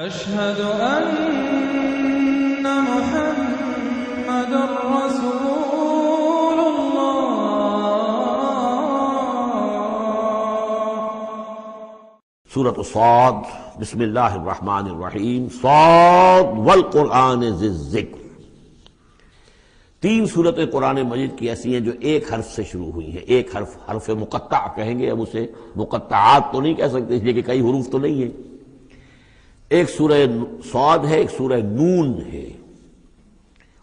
أشهد أن محمد رسول الله. سورۃ الصاد، بسم اللہ الرحمن الرحیم. صاد والقرآن ذی الذکر. تین سورتیں قرآن مجید کی ایسی ہیں جو ایک حرف سے شروع ہوئی ہیں. ایک حرف مقطع کہیں گے، اب اسے مقطعات تو نہیں کہہ سکتے اس لیے کہ کئی حروف تو نہیں ہیں. ایک سورہ صاد ہے، ایک سورہ نون ہے،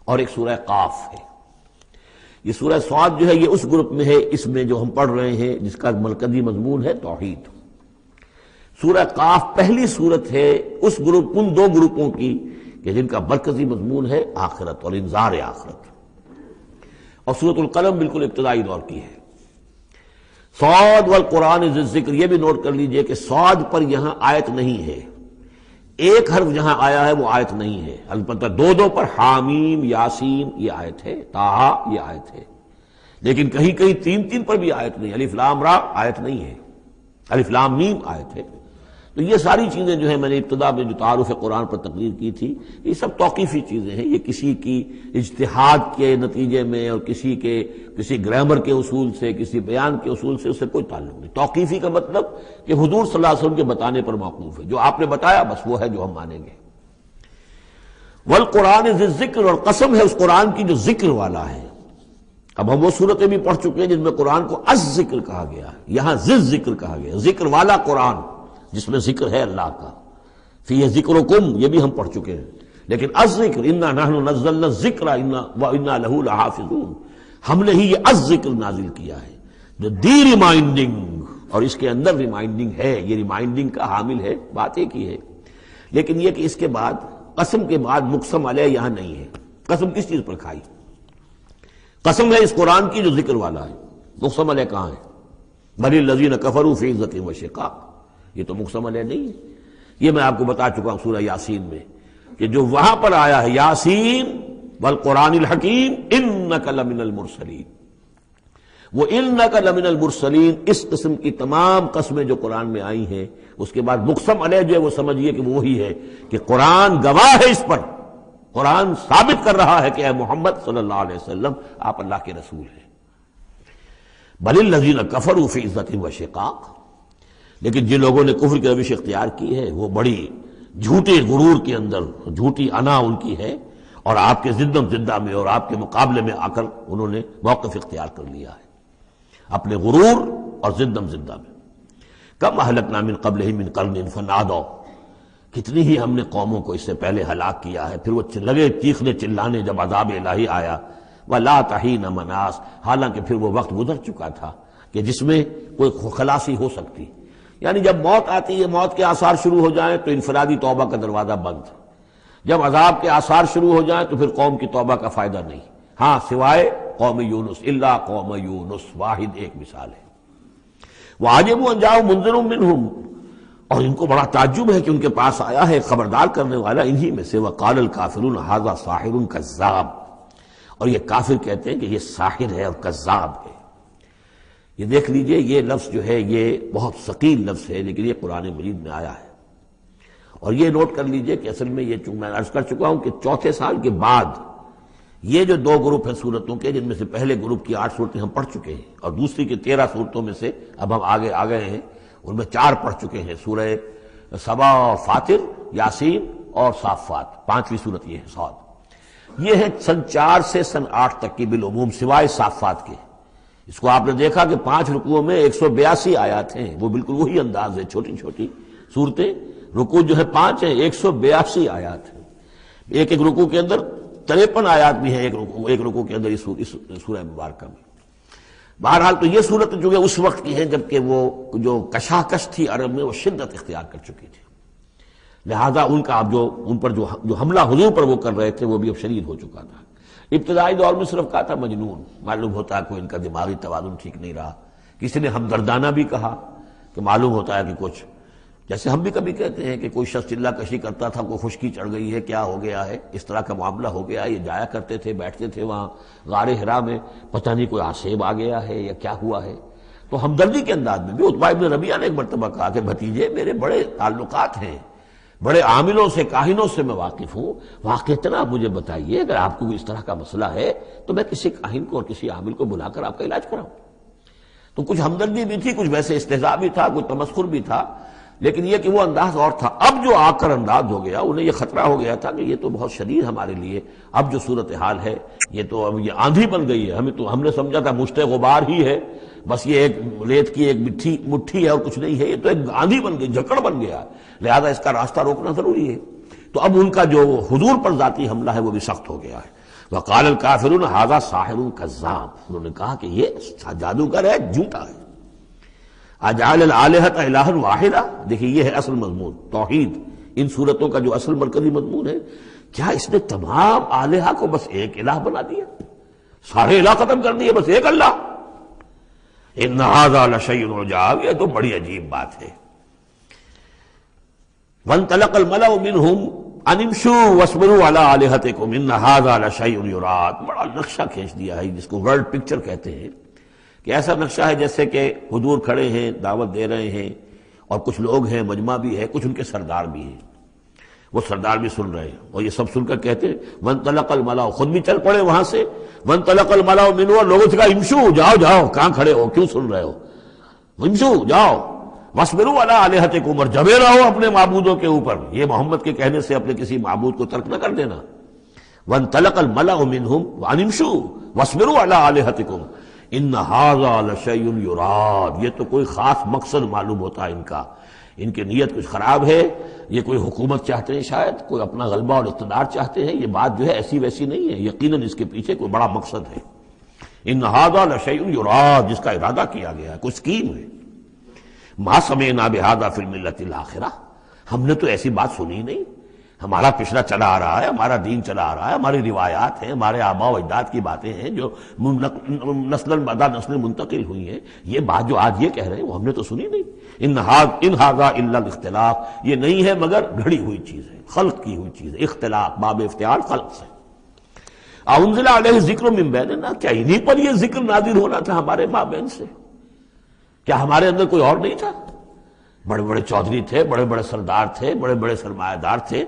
اور ایک سورہ قاف ہے. یہ سورہ صاد جو ہے یہ اس گروپ میں ہے، اس میں جو ہم پڑھ رہے ہیں جس کا مرکزی مضمون ہے توحید. سورہ قاف پہلی سورت ہے ان دو گروپوں کی کہ جن کا مرکزی مضمون ہے آخرت اور انذار آخرت. اور سورۃ القلم بالکل ابتدائی دور کی ہے. صاد والقرآن ذی الذکر، یہ بھی نوٹ کر لیجئے کہ صاد پر یہاں آیت نہیں ہے. ایک حرف جہاں آیا ہے وہ آیت نہیں ہے، البتہ دو پر حامیم، یاسین یہ آیت ہے، طٰہٰ یہ آیت ہے. لیکن کہیں کہیں تین پر بھی آیت نہیں. الف لام را آیت نہیں ہے، الف لام میم آیت ہے. تو یہ ساری چیزیں جو ہیں میں نے ابتدا میں جو تعارف قرآن پر تقریر کی تھی، یہ سب توقیفی چیزیں ہیں. یہ کسی کی اجتہاد کے نتیجے میں اور کسی گرامر کے اصول سے، کسی بیان کے اصول سے اس سے کوئی تعلق نہیں. توقیفی کا مطلب کہ حضور صلی اللہ علیہ وسلم کے بتانے پر موقوف ہے. جو آپ نے بتایا بس وہ ہے جو ہم مانیں گے. والقرآن ذی الذکر، اور قسم ہے اس قرآن کی جو ذکر والا ہے. اب ہم وہ صورتیں بھی پڑھ چکے ہیں جن میں قرآن کو الذکر کہا گیا ہے، یہاں ذی الذکر کہا گیا، ذکر والا قرآن جس میں ذکر ہے اللہ کا. فیہ ذکرکم یہ بھی ہم پڑھ چکے ہیں. لیکن الذکر انا نحن نزلنا الذکر وانا لہ لحافظون، ہم نے ہی یہ الذکر نازل کیا ہے جو دی ریمائنڈنگ، اور اس کے اندر ریمائنڈنگ ہے. یہ ریمائنڈنگ کا حامل ہے، بات ایک ہی ہے. لیکن یہ کہ اس کے بعد قسم کے بعد مقسم علیہ یہاں نہیں ہے. قسم کس چیز پر کھائی؟ قسم ہے اس قرآن کی جو ذکر والا ہے. مقسم علیہ کہاں ہے؟ بل الذین کفروا فی عزۃ و شقاق، یہ تو مقسم علیہ نہیں ہے. یہ میں آپ کو بتا چکا ہوں سورہ یاسین میں کہ جو وہاں پر آیا ہے یاسین والقرآن الحکیم انک لمن المرسلین، وہ انک لمن المرسلین، اس قسم کی تمام قسمیں جو قرآن میں آئی ہیں اس کے بعد مقسم علیہ جو ہے وہ سمجھیے کہ وہ وہی ہے کہ قرآن گواہ ہے اس پر. قرآن ثابت کر رہا ہے کہ اے محمد صلی اللہ علیہ وسلم آپ اللہ کے رسول ہیں. بل الذین کفروا فی عزۃ و شقاق، لیکن جن لوگوں نے کفر کی روش اختیار کی ہے وہ بڑی جھوٹے غرور کے اندر، جھوٹی انا ان کی ہے، اور آپ کے زدم زدہ میں اور آپ کے مقابلے میں آ کر انہوں نے موقف اختیار کر لیا ہے اپنے غرور اور زدم زدہ میں. کم اہلکنا من قبلہم من قرن فنادوا، کتنی ہی ہم نے قوموں کو اس سے پہلے ہلاک کیا ہے، پھر وہ لگے چیخنے چلانے جب عذاب الہی آیا. ولا تحین مناص، حالانکہ پھر وہ وقت گزر چکا تھا کہ جس میں کوئی خلاصی ہو سکتی. یعنی جب موت آتی ہے، موت کے آثار شروع ہو جائیں تو انفرادی توبہ کا دروازہ بند. جب عذاب کے آثار شروع ہو جائیں تو پھر قوم کی توبہ کا فائدہ نہیں. ہاں سوائے قوم یونس، الا قوم یونس، واحد ایک مثال ہے. وعجبوا ان جاءهم منذر منهم، اور ان کو بڑا تعجب ہے کہ ان کے پاس آیا ہے خبردار کرنے والا انہی میں سے. وقال الکافرون ھذا ساحر کذاب، اور یہ کافر کہتے ہیں کہ یہ ساحر ہے اور کذاب ہے. یہ دیکھ لیجئے یہ لفظ جو ہے یہ بہت ثقیل لفظ ہے، لیکن یہ قرآن مجید میں آیا ہے. اور یہ نوٹ کر لیجئے کہ اصل میں یہ چونکہ میں عرض کر چکا ہوں کہ چوتھے سال کے بعد یہ جو دو گروپ ہیں صورتوں کے، جن میں سے پہلے گروپ کی 8 صورتیں ہم پڑھ چکے ہیں اور دوسری کی 13 صورتوں میں سے اب ہم آگے آ گئے ہیں، ان میں 4 پڑھ چکے ہیں، سورہ سبا اور فاطر، یاسین اور صافات. 5ویں صورت یہ ہے صاد. یہ ہے سن 4 سے سن 8 تک کی بالعموم سوائے صافات کے. اس کو آپ نے دیکھا کہ 5 رکوعوں میں 182 آیات ہیں، وہ بالکل وہی انداز ہے، چھوٹی چھوٹی صورتیں. رکوع جو ہے 5 ہیں، 182 آیات ہیں. ایک رکوع کے اندر 53 آیات بھی ہیں ایک رکوع کے اندر اس سورہ مبارکہ میں. بہرحال تو یہ صورت جو ہے اس وقت کی ہے جبکہ وہ جو کشاکش تھی عرب میں وہ شدت اختیار کر چکی تھی، لہذا ان کا اب ان پر جو حملہ حضور پر وہ کر رہے تھے وہ بھی اب شدید ہو چکا تھا. ابتدائی دور میں صرف کہا تھا مجنون، معلوم ہوتا ہے کوئی ان کا دماغی توازن ٹھیک نہیں رہا. کسی نے ہمدردانہ بھی کہا کہ معلوم ہوتا ہے کہ کچھ، جیسے ہم بھی کبھی کہتے ہیں کہ کوئی شخص چلہ کشی کرتا تھا، کوئی خشکی چڑھ گئی ہے، کیا ہو گیا ہے، اس طرح کا معاملہ ہو گیا ہے. یہ جایا کرتے تھے، بیٹھتے تھے وہاں غار حرا میں، پتہ نہیں کوئی آسیب آ گیا ہے یا کیا ہوا ہے. تو ہمدردی کے انداز میں بھی عتبہ ابن ربیعہ نے ایک مرتبہ کہا کہ بھتیجے میرے بڑے تعلقات ہیں، بڑے عاملوں سے کاہنوں سے میں واقف ہوں، واقعتاً آپ مجھے بتائیے اگر آپ کو کوئی اس طرح کا مسئلہ ہے تو میں کسی کاہن کو اور کسی عامل کو بلا کر آپ کا علاج کراؤں۔ تو کچھ ہمدردی بھی تھی، کچھ ویسے استہزاء بھی تھا، کچھ تمسخر بھی تھا، لیکن یہ کہ وہ انداز اور تھا۔ اب جو آ کر انداز ہو گیا، انہیں یہ خطرہ ہو گیا تھا کہ یہ تو بہت شدید ہمارے لیے اب جو صورتحال ہے، یہ تو اب یہ آندھی بن گئی ہے، ہم نے سمجھا تھا مشت غبار ہی ہے، بس یہ ایک ریت کی ایک مٹھی ہے اور کچھ نہیں ہے، یہ تو ایک آندھی بن گئی، جھکڑ بن گیا، لہذا اس کا راستہ روکنا ضروری ہے۔ تو اب ان کا جو حضور پر ذاتی حملہ ہے وہ بھی سخت ہو گیا ہے۔ وقال الکافرون ھذا ساحر کذاب، انہوں نے کہا کہ یہ جادوگر ہے، جھوٹا ہے۔ اجعل الآلہۃ الہا واحدا، دیکھیے یہ ہے اصل مضمون توحید، ان صورتوں کا جو اصل مرکزی مضمون ہے، کیا اس نے تمام آلہہ کو بس ایک الہ بنا دیا، سارے الہ ختم کر دیے، بس ایک اللہ؟ ان ھذا لشیء عجاب، یہ تو بڑی عجیب بات ہے۔ وانطلق الملأ منهم ان امشوا واصبروا على آلہتکم ان ھذا لشیء یراد، بڑا نقشہ کھینچ دیا ہے جس کو ورلڈ پکچر کہتے ہیں، کہ ایسا نقشہ ہے جیسے کہ حضور کھڑے ہیں، دعوت دے رہے ہیں، اور کچھ لوگ ہیں، مجمع بھی ہے، کچھ ان کے سردار بھی ہیں، وہ سردار بھی سن رہے ہیں، اور یہ سب سن کر کہتے ہیں وانطلق الملأ، خود بھی چل پڑے وہاں سے، وانطلق الملأ منهم، اور لوگوں سے کہا امشوا، جاؤ جاؤ، کہاں کھڑے ہو، کیوں سن رہے ہو، امشوا جاؤ، واصبروا علی آلہتکم، اور جمے رہو اپنے معبودوں کے اوپر، یہ محمد کے کہنے سے اپنے کسی معبود کو ترک نہ کر دینا۔ وانطلق الملأ منهم ان امشوا واصبروا علی آلہتکم ان ھذا لشیء یراد، یہ تو کوئی خاص مقصد معلوم ہوتا ہے ان کا، ان کی نیت کچھ خراب ہے، یہ کوئی حکومت چاہتے ہیں، شاید کوئی اپنا غلبہ اور اقتدار چاہتے ہیں، یہ بات جو ہے ایسی ویسی نہیں ہے، یقیناً اس کے پیچھے کوئی بڑا مقصد ہے۔ ان ھذا لشیء یراد، جس کا ارادہ کیا گیا ہے، کوئی اسکیم ہے۔ ما سمعنا بھذا فی الملۃ الآخرہ، ہم نے تو ایسی بات سنی نہیں، ہمارا پچھلا چلا آ رہا ہے، ہمارا دین چلا آ رہا ہے، ہماری روایات ہیں، ہمارے آباء و اجداد کی باتیں ہیں جو نسل بعد نسل منتقل ہوئی ہیں، یہ بات جو آج یہ کہہ رہے ہیں وہ ہم نے تو سنی نہیں۔ ان ھذا الا الاختلاف، یہ نہیں ہے مگر گھڑی ہوئی چیز ہے، خلق کی ہوئی چیز ہے، اختلاف باب افتعال خلق سے۔ انزل علیہ الذکر من بیننا، کیا انہی پر یہ ذکر نازل ہونا تھا ہمارے مابین سے؟ کیا ہمارے اندر کوئی اور نہیں تھا؟ بڑے بڑے چودھری تھے، بڑے بڑے سردار تھے، بڑے بڑے سرمایہ دار تھے۔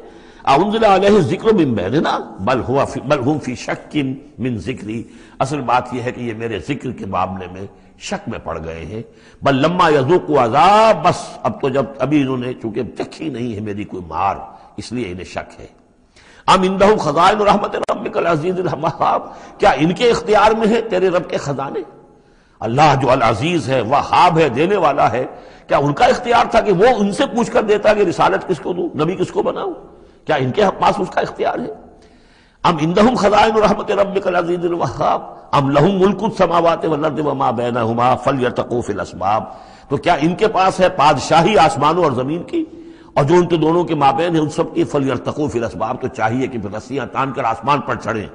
انزل علیہ الذکر من بیننا بل ہم فی شک من ذکری، اصل بات یہ ہے کہ یہ میرے ذکر کے معاملے میں شک میں پڑ گئے ہیں۔ بل لما یذوقوا عذاب، بس اب تو جب ابھی انہوں نے چونکہ چکھی نہیں ہے میری کوئی مار، اس لیے انہیں شک ہے۔ ام عندہم خزائن رحمت ربک العزیز الوہاب، کیا ان کے اختیار میں ہے تیرے رب کے خزانے؟ اللہ جو العزیز ہے، وہاب ہے، دینے والا ہے، کیا ان کا اختیار تھا کہ وہ ان سے پوچھ کر دیتا کہ رسالت کس کو دوں، نبی کس کو بناؤں؟ کیا ان کے پاس اس کا اختیار ہے؟ ام عندہم خزائن رحمت ربک العزیز الوہاب ام لہم ملک السماوات والارض وما بینہما فلیرتقوا فی الاسباب، تو کیا ان کے پاس ہے بادشاہی آسمانوں اور زمین کی، اور جو ان دونوں کے مابین ہے ان سب کی، فلیرتقوا فی الاسباب، تو چاہیے کہ پھر رسیاں تان کر آسمان پر چڑھیں۔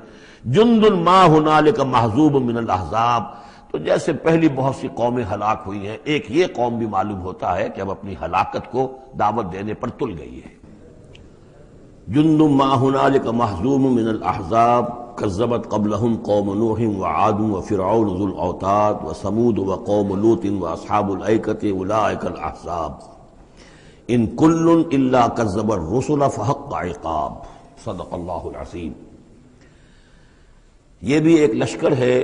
جند ما ہنالک محذوب من الاحزاب، تو جیسے پہلی بہت سی قومیں ہلاک ہوئی ہیں، ایک یہ قوم بھی معلوم ہوتا ہے کہ اب اپنی ہلاکت کو دعوت دینے پر تل گئی ہے۔ جند ما ہنالک محذوب من الاحزاب کذبت قبلہم قوم نوح وعاد وفرعون ذو الاوتاد وثمود وقوم لوط واصحاب الایکۃ اولئک الاحزاب ان کل الا کذب الرسل فحق عقاب، صدق اللہ العظیم۔ یہ بھی ایک لشکر ہے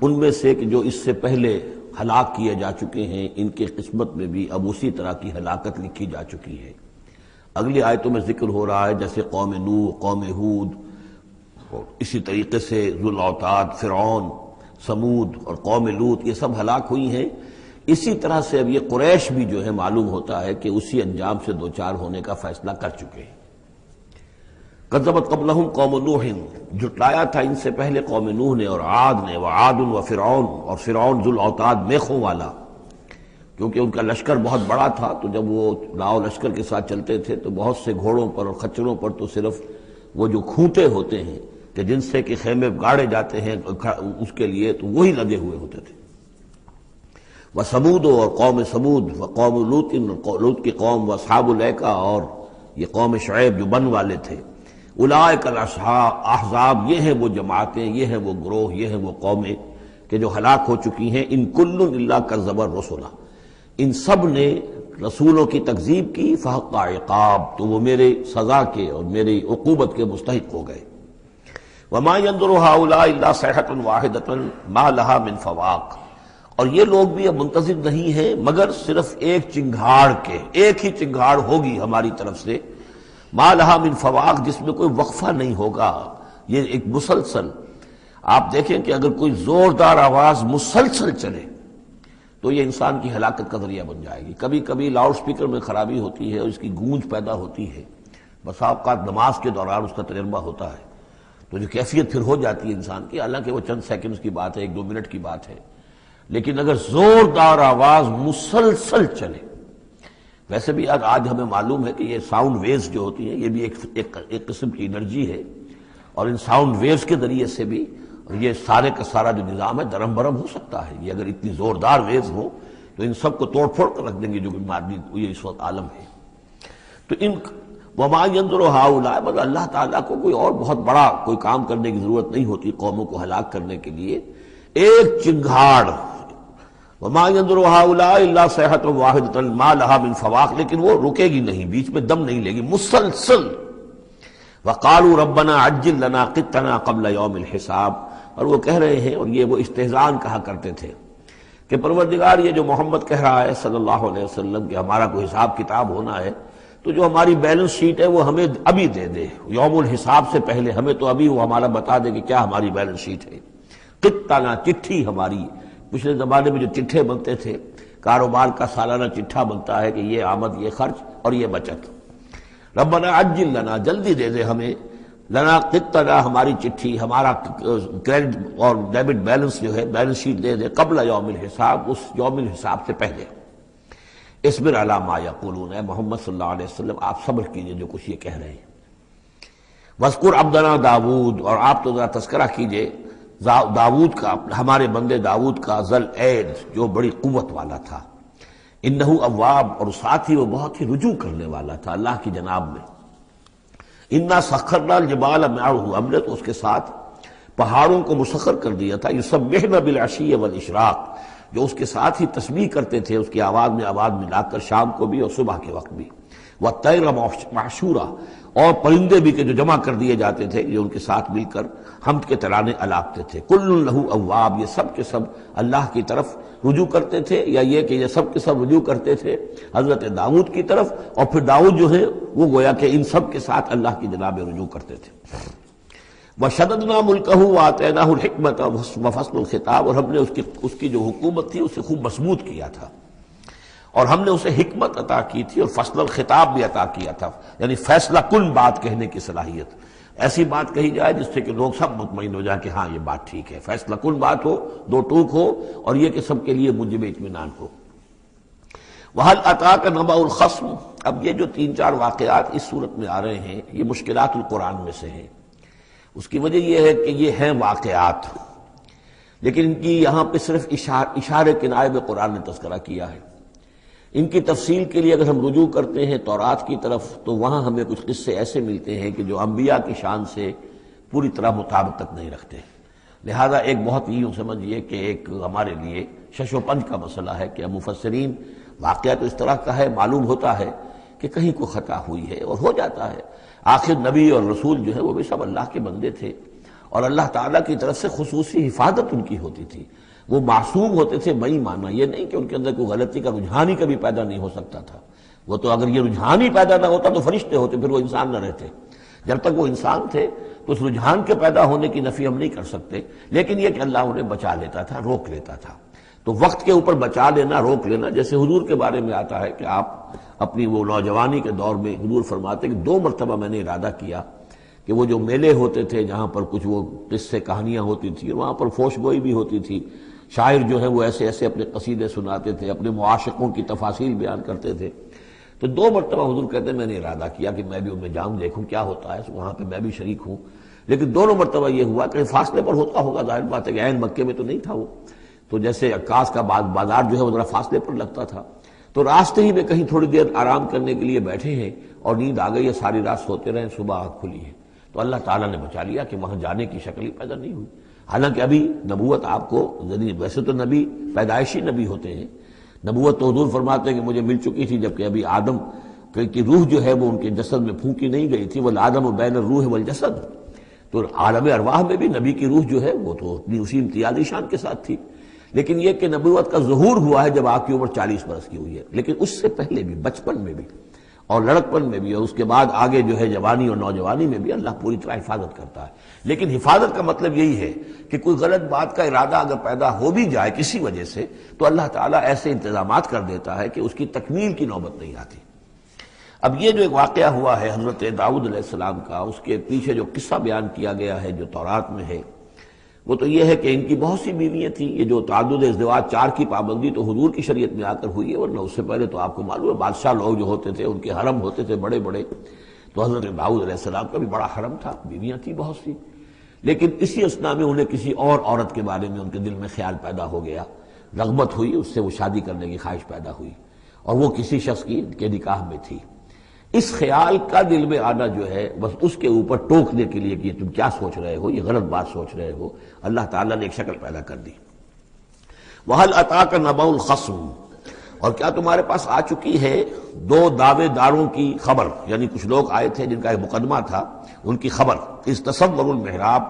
ان میں سے کہ جو اس سے پہلے ہلاک کیے جا چکے ہیں، ان کے قسمت میں بھی اب اسی طرح کی ہلاکت لکھی جا چکی ہے۔ اگلی آیتوں میں ذکر ہو رہا ہے جیسے قوم نوح، قوم ہود، اسی طریقے سے ذو الاوتاد، فرعون، سمود اور قوم لوط، یہ سب ہلاک ہوئی ہیں۔ اسی طرح سے اب یہ قریش بھی جو ہے معلوم ہوتا ہے کہ اسی انجام سے دوچار ہونے کا فیصلہ کر چکے ہیں۔ کذبت قبلہم قوم نوح، جھٹلایا تھا ان سے پہلے قوم نوح نے اور عاد نے، وعاد وفرعون، اور فرعون ذو الاوتاد میخوں والا، کیونکہ ان کا لشکر بہت بڑا تھا، تو جب وہ لاؤ لشکر کے ساتھ چلتے تھے تو بہت سے گھوڑوں پر اور خچروں پر تو صرف وہ جو کھوٹے ہوتے ہیں کہ جن سے کہ خیمے گاڑے جاتے ہیں اس کے لیے، تو وہی لگے ہوئے ہوتے تھے۔ وثمود، اور قوم سمود، وقوم لوط، لوط کی قوم، واصحاب الایکہ، اور یہ قوم شعیب جو بن والے تھے، اولئک الاحزاب، یہ ہیں وہ جماعتیں، یہ ہیں وہ گروہ، یہ ہیں وہ قومیں کہ جو ہلاک ہو چکی ہیں۔ ان کل الا کذب الرسل، ان سب نے رسولوں کی تکذیب کی فحق عقاب، تو وہ میرے سزا کے اور میری عقوبت کے مستحق ہو گئے۔ وما ينظر هؤلاء الا صيحة واحدة ما لها من فواق، اور یہ لوگ بھی اب منتظر نہیں ہیں مگر صرف ایک چنگھاڑ کے، ایک ہی چنگھاڑ ہوگی ہماری طرف سے، ما لها من فواق، جس میں کوئی وقفہ نہیں ہوگا، یہ ایک مسلسل۔ آپ دیکھیں کہ اگر کوئی زوردار آواز مسلسل چلے تو یہ انسان کی ہلاکت کا ذریعہ بن جائے گی۔ کبھی کبھی لاؤڈ سپیکر میں خرابی ہوتی ہے اور اس کی گونج پیدا ہوتی ہے، بسا اوقات نماز کے دوران اس کا تجربہ ہوتا ہے، تو جو کیفیت پھر ہو جاتی ہے انسان کی، حالانکہ وہ چند سیکنڈز کی بات ہے، 1-2 منٹ کی بات ہے، لیکن اگر زوردار آواز مسلسل چلے، ویسے بھی آج ہمیں معلوم ہے کہ یہ ساؤنڈ ویوز جو ہوتی ہیں یہ بھی ایک قسم کی انرجی ہے، اور ان ساؤنڈ ویوز کے ذریعے سے بھی یہ سارے کا سارا جو نظام ہے درم برم ہو سکتا ہے۔ یہ اگر اتنی زوردار ویوز ہو تو ان سب کو توڑ پھوڑ کر رکھ دیں گے جو بھی مادی یہ اس وقت عالم ہے۔ تو ان وما ينظر هؤلاء، مگر اللہ تعالیٰ کو کوئی اور بہت بڑا کوئی کام کرنے کی ضرورت نہیں ہوتی قوموں کو ہلاک کرنے کے لیے، ایک چنگھاڑ، وما ينظر هؤلاء الا صيحة واحدة ما لها من فواق، لیکن وہ رکے گی نہیں، بیچ میں دم نہیں لے گی، مسلسل۔ وقالوا ربنا عجل لنا قطنا قبل يوم الحساب، اور وہ کہہ رہے ہیں، اور یہ وہ استہزان کہا کرتے تھے کہ پروردگار یہ جو محمد کہہ رہا ہے صلی اللہ علیہ وسلم کہ ہمارا کوئی حساب کتاب ہونا ہے تو جو ہماری بیلنس شیٹ ہے وہ ہمیں ابھی دے دے، یوم الحساب سے پہلے ہمیں تو ابھی وہ ہمارا بتا دے کہ کیا ہماری بیلنس شیٹ ہے۔ قطنا، چٹھی ہماری، پچھلے زمانے میں جو چٹھے بنتے تھے، کاروبار کا سالانہ چٹھا بنتا ہے کہ یہ آمد، یہ خرچ اور یہ بچت۔ ربنا عجل لنا، جلدی دے دے ہمیں، لنا قطنا، ہماری چٹھی، ہمارا کریڈٹ اور ڈیبٹ بیلنس جو ہے بیلنس شیٹ دے دے، قبل یوم الحساب، اس یوم الحساب سے پہلے۔ اصبر علی ما یقولون، اے محمد صلی اللہ علیہ وسلم آپ صبر کیجئے جو کچھ یہ کہہ رہے ہیں۔ واذکر عبدنا داود، اور آپ تو ذرا تذکرہ کیجئے داود کا، ہمارے بندے داود کا، ذل اید، جو بڑی قوت والا تھا، انہ اواب، اور ساتھ ہی وہ بہت ہی رجوع کرنے والا تھا اللہ کی جناب میں۔ انا سخرنا الجبال معه، ہم نے تو اس کے ساتھ پہاڑوں کو مسخر کر دیا تھا، یسبحن بالعشی والاشراق، جو اس کے ساتھ ہی تسبیح کرتے تھے اس کی آواز میں آواز ملا کر، شام کو بھی اور صبح کے وقت بھی۔ والطیر محشورا، اور پرندے بھی کہ جو جمع کر دیے جاتے تھے، جو ان کے ساتھ مل کر حمد کے ترانے الاپتے تھے۔ کل لہ اواب، یہ سب کے سب اللہ کی طرف رجوع کرتے تھے، یا یہ کہ یہ سب کے سب رجوع کرتے تھے حضرت داؤد کی طرف، اور پھر داؤد جو ہے وہ گویا کہ ان سب کے ساتھ اللہ کی جناب رجوع کرتے تھے۔ وشددنا ملکہ وآتیناہ الحکمۃ وفصل الخطاب، اور ہم نے اس کی جو حکومت تھی اسے خوب مضبوط کیا تھا، اور ہم نے اسے حکمت عطا کی تھی اور فصل الخطاب بھی عطا کیا تھا، یعنی فیصلہ کن بات کہنے کی صلاحیت، ایسی بات کہی جائے جس سے کہ لوگ سب مطمئن ہو جائیں کہ ہاں یہ بات ٹھیک ہے، فیصلہ کن بات ہو، دو ٹوک ہو، اور یہ کہ سب کے لیے موجب اطمینان ہو۔ وَهَلْ أَتَاكَ نَبَأُ الْخَصْمِ، اب یہ جو 3-4 واقعات اس صورت میں آ رہے ہیں یہ مشکلات القرآن میں سے ہیں۔ اس کی وجہ یہ ہے کہ یہ ہیں واقعات، لیکن ان کی یہاں پہ صرف اشارے کنائے میں قرآن نے تذکرہ کیا ہے۔ ان کی تفصیل کے لیے اگر ہم رجوع کرتے ہیں تورات کی طرف تو وہاں ہمیں کچھ قصے ایسے ملتے ہیں کہ جو انبیاء کی شان سے پوری طرح مطابقت نہیں رکھتے، لہذا ایک بہت ہی یوں سمجھیے کہ ایک ہمارے لیے شش و پنج کا مسئلہ ہے کہ مفسرین واقعہ تو اس طرح کا ہے، معلوم ہوتا ہے کہ کہیں کوئی خطا ہوئی ہے اور ہو جاتا ہے، آخر نبی اور رسول جو ہے وہ بھی سب اللہ کے بندے تھے، اور اللہ تعالیٰ کی طرف سے خصوصی حفاظت ان کی ہوتی تھی، وہ معصوم ہوتے تھے بئی معنی، یہ نہیں کہ ان کے اندر کوئی غلطی کا رجحان ہی کبھی پیدا نہیں ہو سکتا تھا، وہ تو اگر یہ رجحان ہی پیدا نہ ہوتا تو فرشتے ہوتے، پھر وہ انسان نہ رہتے، جب تک وہ انسان تھے تو اس رجحان کے پیدا ہونے کی نفی ہم نہیں کر سکتے، لیکن یہ کہ اللہ انہیں بچا لیتا تھا، روک لیتا تھا۔ تو وقت کے اوپر بچا لینا، روک لینا، جیسے حضور کے بارے میں آتا ہے کہ آپ اپنی وہ نوجوانی کے دور میں حضور فرماتے کہ 2 مرتبہ میں نے ارادہ کیا کہ وہ جو میلے ہوتے تھے جہاں پر کچھ وہ قصے کہانیاں ہوتی تھیں، وہاں پر فوش گوئی بھی ہوتی تھی، شاعر جو ہے وہ ایسے ایسے اپنے قصیدے سناتے تھے، اپنے معاشقوں کی تفاصیل بیان کرتے تھے، تو 2 مرتبہ حضور کہتے ہیں میں نے ارادہ کیا کہ میں بھی ان میں جاؤں، دیکھوں کیا ہوتا ہے، وہاں پہ میں بھی شریک ہوں، لیکن دونوں مرتبہ یہ ہوا کہ فاصلے پر ہوتا ہوگا، ظاہر بات ہے کہ عین مکے میں تو نہیں تھا وہ، تو جیسے عکاس کا بازار جو ہے وہ ذرا فاصلے پر لگتا تھا، تو راستے ہی میں کہیں تھوڑی دیر آرام کرنے کے لیے بیٹھے ہیں اور نیند آ گئی ہے، ساری رات سوتے رہے، صبح آنکھ کھلی ہے، تو اللہ تعالیٰ نے بچا لیا کہ وہاں جانے کی شکل ہی پیدا نہیں ہوئی، حالانکہ ابھی نبوت آپ کو، ویسے تو نبی پیدائشی نبی ہوتے ہیں، نبوت تو حضور فرماتے ہیں کہ مجھے مل چکی تھی جبکہ ابھی آدم کی روح جو ہے وہ ان کے جسد میں پھونکی نہیں گئی تھی، والآدم بین الروح والجسد، تو عالم ارواح میں بھی نبی کی روح جو ہے وہ تو اپنی اسی امتیازی شان کے ساتھ تھی. لیکن یہ کہ نبوت کا ظہور ہوا ہے جب آپ کی عمر 40 برس کی ہوئی ہے، لیکن اس سے پہلے بھی بچپن میں بھی اور لڑکپن میں بھی اور اس کے بعد آگے جو ہے جوانی اور نوجوانی میں بھی اللہ پوری طرح حفاظت کرتا ہے. لیکن حفاظت کا مطلب یہی ہے کہ کوئی غلط بات کا ارادہ اگر پیدا ہو بھی جائے کسی وجہ سے تو اللہ تعالیٰ ایسے انتظامات کر دیتا ہے کہ اس کی تکمیل کی نوبت نہیں آتی. اب یہ جو ایک واقعہ ہوا ہے حضرت داؤد علیہ السلام کا، اس کے پیچھے جو قصہ بیان کیا گیا ہے جو تورات میں ہے، وہ تو یہ ہے کہ ان کی بہت سی بیویاں تھیں. یہ جو تعدد ازدواج 4 کی پابندی تو حضور کی شریعت میں آ کر ہوئی ہے، ورنہ اس سے پہلے تو آپ کو معلوم ہے بادشاہ لوگ جو ہوتے تھے ان کے حرم ہوتے تھے بڑے بڑے. تو حضرت داؤد علیہ السلام کا بھی بڑا حرم تھا، بیویاں تھیں بہت سی. لیکن اسی اثنا میں انہیں کسی اور عورت کے بارے میں ان کے دل میں خیال پیدا ہو گیا، رغبت ہوئی، اس سے وہ شادی کرنے کی خواہش پیدا ہوئی، اور وہ کسی شخص کے نکاح میں تھی. اس خیال کا دل میں آنا جو ہے بس اس کے اوپر ٹوکنے کے لیے کہ تم کیا سوچ رہے ہو، یہ غلط بات سوچ رہے ہو، اللہ تعالیٰ نے ایک شکل پیدا کر دی. وَهَلْ أَتَاكَ نَبَأُ الْخَصْمِ، اور کیا تمہارے پاس آ چکی ہے 2 دعوے داروں کی خبر، یعنی کچھ لوگ آئے تھے جن کا ایک مقدمہ تھا، ان کی خبر. اِذْ تَصَوَّرُوا الْمِحْرَابَ،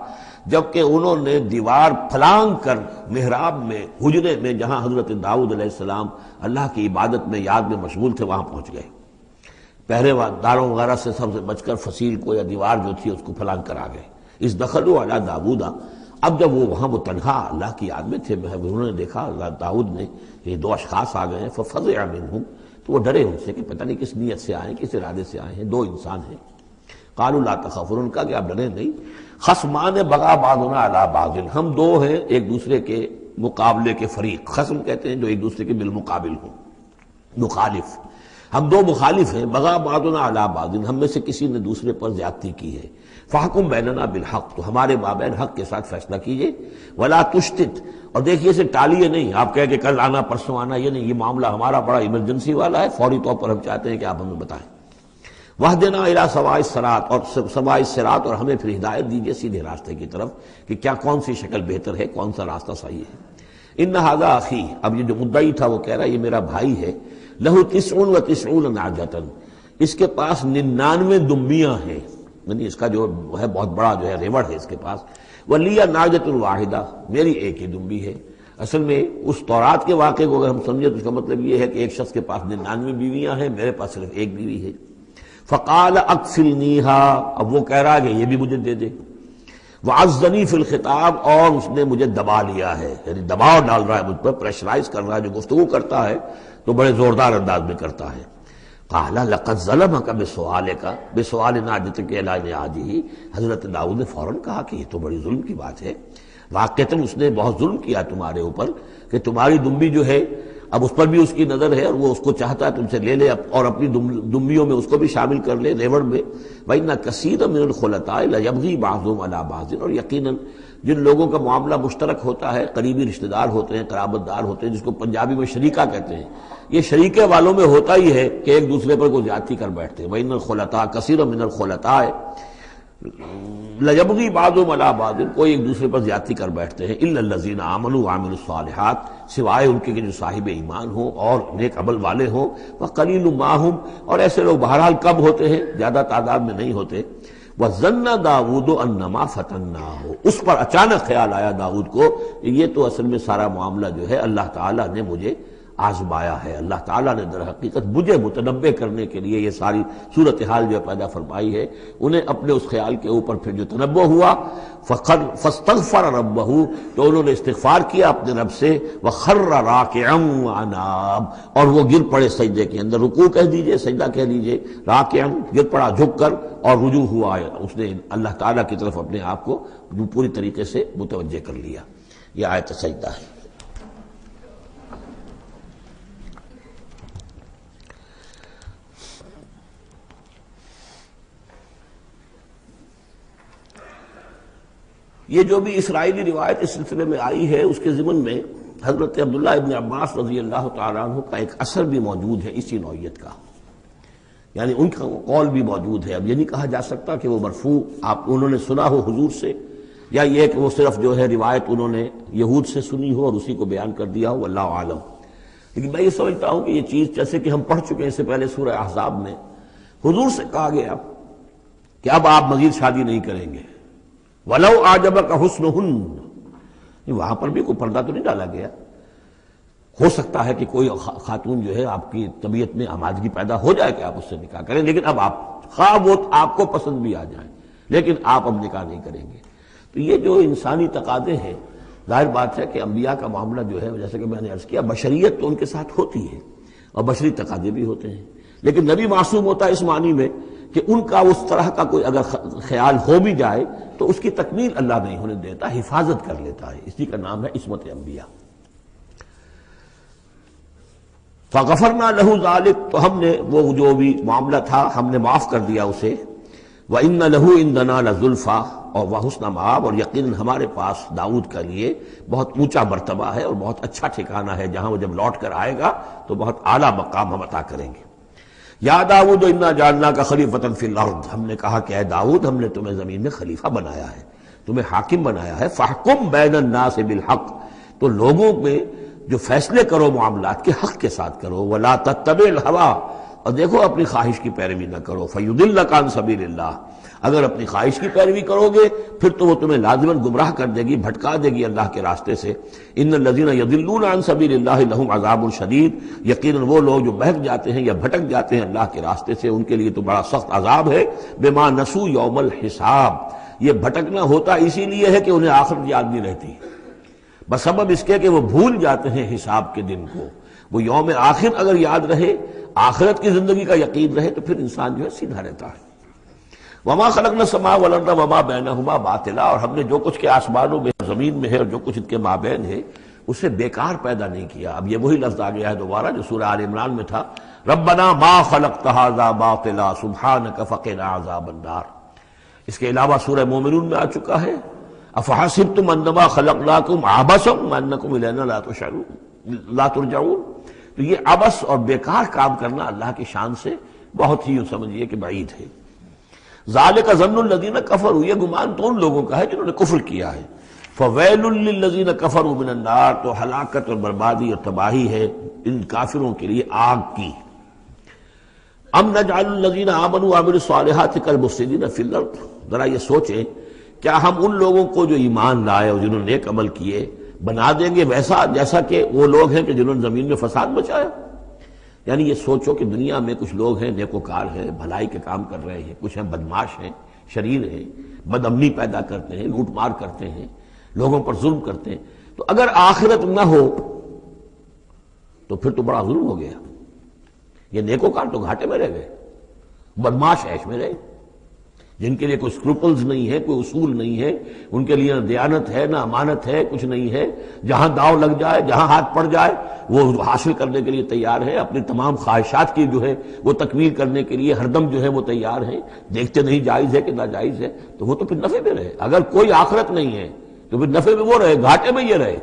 جبکہ انہوں نے دیوار پھلانگ کر محراب میں، حجرے میں جہاں حضرت داؤد علیہ السلام اللہ کی عبادت میں یاد میں مشغول تھے وہاں پہنچ گئے. پہرے داروں وغیرہ سے سب سے بچ کر فصیل کو یا دیوار جو تھی اس کو پھلانگ کر آ گئے. اِذْ دَخَلُوا عَلَىٰ دَاوُودَ، اب جب وہ وہاں وہ تنہا اللہ کی یاد میں تھے، انہوں نے دیکھا اللہ داؤد نے یہ 2 اشخاص آ گئے ہیں. فَفَزِعَ مِنْهُمْ، تو وہ ڈرے ان سے کہ پتہ نہیں کس نیت سے آئے، کس ارادے سے آئے ہیں. 2 انسان ہیں. قَالُوا لَا تَخَفْ، ان کا کہ آپ ڈریں نہیں. خصمان بغا بعضنا علی بعض، ہم 2 ہیں ایک دوسرے کے مقابلے کے فریق. خصم کہتے ہیں جو ایک دوسرے کے بالمقابل ہوں، مخالف. ہم 2 مخالف ہیں. بغا بعضنا علی بعض، ہم میں سے کسی نے دوسرے پر زیادتی کی ہے. فاحکم بیننا بالحق، تو ہمارے مابین حق کے ساتھ فیصلہ کیجئے. ولا تشتت، اور دیکھیے اسے ٹالیے نہیں. آپ کہہ کہ کل آنا پرسوں آنا، یہ نہیں، یہ معاملہ ہمارا بڑا ایمرجنسی والا ہے، فوری طور پر ہم چاہتے ہیں کہ آپ ہمیں بتائیں. وَاهْدِنَا إِلَىٰ سَوَاءِ الصِّرَاطِ، اور سوائے الصِّرَاط، اور ہمیں پھر ہدایت دیجیے سیدھے راستے کی طرف کہ کیا کون سی شکل بہتر ہے، کون سا راستہ صحیح ہے. ان ھذا اخی، اب یہ جو مدعی تھا وہ کہہ رہا ہے یہ میرا بھائی ہے. لہو 99 نعجۃ، اس کے پاس 99 دمبیاں ہیں، یعنی اس کا جو ہے بہت بڑا جو ہے ریوڑ ہے اس کے پاس. ولی نعجۃ واحدہ، میری ایک ہی دمبی ہے. اصل میں اس تورات کے واقعے کو اگر ہم سمجھیں تو اس کا مطلب یہ ہے کہ ایک شخص کے پاس 99 بیویاں ہیں، میرے پاس صرف ایک بیوی ہے. فقال اکفلنیھا، اب وہ کہہ رہا ہے کہ یہ بھی مجھے دے دے. وعزنی فی الخطاب، اور اس نے مجھے دبا لیا ہے، یعنی دباؤ ڈال رہا ہے مجھ پر، پریشرائز کر رہا ہے. جو گفتگو کرتا ہے تو بڑے زوردار انداز میں کرتا ہے. قال لقد ظلمک بسؤالک، بسؤال نعجتک الی نعاجہ، حضرت داؤد نے فوراً کہا کہ یہ تو بڑی ظلم کی بات ہے، واقعتاً اس نے بہت ظلم کیا تمہارے اوپر کہ تمہاری دمبی جو ہے اب اس پر بھی اس کی نظر ہے اور وہ اس کو چاہتا ہے تم سے لے لے اور اپنی دمبیوں میں اس کو بھی شامل کر لے ریوڑ میں. وَإِنَّ كَثِيرًا مِنَ الْخُلَطَاءِ لَيَبْغِي بَعْضُهُمْ عَلَىٰ بَعْضٍ، اور یقیناً جن لوگوں کا معاملہ مشترک ہوتا ہے، قریبی رشتہ دار ہوتے ہیں، قرابت دار ہوتے ہیں، جس کو پنجابی میں شریکہ کہتے ہیں، یہ شریکے والوں میں ہوتا ہی ہے کہ ایک دوسرے پر کوئی زیادتی کر بیٹھتے ہیں. وَإِنَّ الْخُلَطَاءَ كَثِيرًا مِنَ الْخُلَطَاءِ لَيَبْغِي بَعْضُهُمْ عَلَىٰ بَعْضٍ، کوئی ایک دوسرے پر زیادتی کر بیٹھتے ہیں. إِلَّا الَّذِينَ آمَنُوا وَعَمِلُوا الصَّالِحَاتِ، سوائے ان کے کہ جو صاحب ایمان ہوں اور نیک عمل والے ہوں. وَقَلِيلٌ مَّا هُمْ، اور ایسے لوگ بہرحال کم ہوتے ہیں، زیادہ تعداد میں نہیں ہوتے. وَظَنَّ دَاوُودُ أَنَّمَا فَتَنَّاهُ، اس پر اچانک خیال آیا داؤد کو کہ یہ تو اصل میں سارا معاملہ جو ہے اللہ تعالیٰ نے مجھے آزمایا ہے. اللہ تعالیٰ نے در حقیقت مجھے متنبع کرنے کے لیے یہ ساری صورتحال جو پیدا فرمائی ہے. انہیں اپنے اس خیال کے اوپر پھر جو تنبع ہوا، فاستغفر ربہ، تو انہوں نے استغفار کیا اپنے رب سے. وخر راکعا واناب، اور وہ گر پڑے سجدے کے اندر، رکوع کہہ دیجئے، سجدہ کہہ دیجئے. راکعا، گر پڑا جھک کر، اور رجوع ہوا، اس نے اللہ تعالیٰ کی طرف اپنے آپ کو پوری طریقے سے متوجہ کر لیا. یہ آیت سجدہ ہے. یہ جو بھی اسرائیلی روایت اس سلسلے میں آئی ہے اس کے ضمن میں حضرت عبداللہ ابن عباس رضی اللہ تعالیٰ عنہ کا ایک اثر بھی موجود ہے اسی نوعیت کا، یعنی ان کا قول بھی موجود ہے. اب یہ نہیں کہا جا سکتا کہ وہ مرفوع انہوں نے سنا ہو حضور سے، یا یہ کہ وہ صرف جو ہے روایت انہوں نے یہود سے سنی ہو اور اسی کو بیان کر دیا ہو، واللہ عالم. لیکن میں یہ سمجھتا ہوں کہ یہ چیز جیسے کہ ہم پڑھ چکے ہیں اس سے پہلے سورہ احزاب میں، حضور سے کہا گیا کہ اب آپ مزید شادی نہیں کریں گے، وَلَوْ أَعْجَبَكَ حُسْنُهُنَّ، وہاں پر بھی کوئی پردہ تو نہیں ڈالا گیا۔ ہو سکتا ہے کہ کوئی خاتون جو ہے آپ کی طبیعت میں آمادگی پیدا ہو جائے کہ آپ اس سے نکاح کریں، لیکن اب آپ خواہ وہ آپ کو پسند بھی آ جائیں لیکن آپ اب نکاح نہیں کریں گے۔ تو یہ جو انسانی تقاضے ہیں، ظاہر بات ہے کہ انبیاء کا معاملہ جو ہے جیسے کہ میں نے عرض کیا بشریت تو ان کے ساتھ ہوتی ہے اور بشری تقاضے بھی ہوتے ہیں، لیکن نبی معصوم ہوتا ہے اس معنی میں کہ ان کا اس طرح کا کوئی اگر خیال ہو بھی جائے تو اس کی تکمیل اللہ نہیں ہونے دیتا، حفاظت کر لیتا ہے، اسی کا نام ہے عصمت انبیاء۔ فَغَفَرْنَا لَهُ ذَلِكَ، تو ہم نے وہ جو بھی معاملہ تھا ہم نے معاف کر دیا اسے۔ وَإِنَّ لَهُ عِندَنَا لَزُلْفَىٰ، اور وَحُسْنَ مآب، اور یقیناً ہمارے پاس داؤد کا لیے بہت اونچا مرتبہ ہے اور بہت اچھا ٹھکانہ ہے، جہاں وہ جب لوٹ کر آئے گا تو بہت اعلیٰ مقام ہم عطا کریں گے۔ یا داؤد انا جعلناک خلیفۃ فی الارض، ہم نے کہا کہ اے داؤد ہم نے تمہیں زمین میں خلیفہ بنایا ہے، تمہیں حاکم بنایا ہے۔ فاحکم بین الناس بالحق، تو لوگوں میں جو فیصلے کرو معاملات کے حق کے ساتھ کرو۔ ولا تتبع الہویٰ، اور دیکھو اپنی خواہش کی پیروی نہ کرو۔ فیضلک عن سبیل اللہ، اگر اپنی خواہش کی پیروی کرو گے پھر تو وہ تمہیں لازماً گمراہ کر دے گی، بھٹکا دے گی اللہ کے راستے سے۔ ان الذین یضلون عن سبیل اللہ لہم عذاب شدید، یقیناً وہ لوگ جو بہک جاتے ہیں یا بھٹک جاتے ہیں اللہ کے راستے سے ان کے لیے تو بڑا سخت عذاب ہے۔ بما نسوا یوم الحساب، یہ بھٹکنا ہوتا اسی لیے ہے کہ انہیں آخرت یاد نہیں رہتی، بسبب اس کے کہ وہ بھول جاتے ہیں حساب کے دن کو۔ وہ یوم آخر اگر یاد رہے، آخرت کی زندگی کا یقین رہے تو پھر انسان جو ہے سیدھا رہتا ہے۔ وما خلقنا السماء والارض وما بینہما باطلا، اور ہم نے جو کچھ کے آسمانوں میں زمین میں ہے اور جو کچھ ان کے مابین ہے اسے بیکار پیدا نہیں کیا۔ اب یہ وہی لفظ آ گیا ہے دوبارہ جو سورہ آل عمران میں تھا، ربنا ما خلقت ھذا باطلا سبحانک فقنا عذاب النار۔ اس کے علاوہ سورہ مومنون میں آ چکا ہے، افحسبتم انما خلقناکم عبثا وانکم الینا لا ترجعون۔ تو یہ عبث اور بیکار کام کرنا اللہ کی شان سے بہت ہی سمجھیے کہ بعید ہے۔ ذالک ظن الذین کفروا، یہ گمان تو ان لوگوں کا ہے جنہوں نے کفر کیا ہے۔ فویل للذین کفروا من النار، تو ہلاکت اور بربادی اور تباہی ہے ان کافروں کے لیے آگ کی۔ ام نجعل الذین آمنوا وعملوا الصالحات کالمفسدین فی الارض، ذرا یہ سوچیں کیا ہم ان لوگوں کو جو ایمان لائے اور جنہوں نے نیک عمل کیے بنا دیں گے ویسا جیسا کہ وہ لوگ ہیں کہ جنہوں نے زمین میں فساد مچایا؟ یعنی یہ سوچو کہ دنیا میں کچھ لوگ ہیں نیکوکار ہیں، بھلائی کے کام کر رہے ہیں، کچھ ہیں بدماش ہیں، شریر ہیں، بد امنی پیدا کرتے ہیں، لوٹ مار کرتے ہیں، لوگوں پر ظلم کرتے ہیں۔ تو اگر آخرت نہ ہو تو پھر تو بڑا ظلم ہو گیا۔ یہ نیکوکار تو گھاٹے میں رہ گئے، بدماش عیش میں رہے، جن کے لیے کوئی اسکروپلز نہیں ہے، کوئی اصول نہیں ہے، ان کے لیے نہ دیانت ہے نہ امانت ہے، کچھ نہیں ہے۔ جہاں داؤ لگ جائے، جہاں ہاتھ پڑ جائے وہ حاصل کرنے کے لیے تیار ہے، اپنی تمام خواہشات کی جو ہے وہ تکمیل کرنے کے لیے ہر دم جو ہے وہ تیار ہیں، دیکھتے نہیں جائز ہے کہ ناجائز ہے، تو وہ تو پھر نفع میں رہے۔ اگر کوئی آخرت نہیں ہے تو پھر نفع میں وہ رہے، گھاٹے میں یہ رہے۔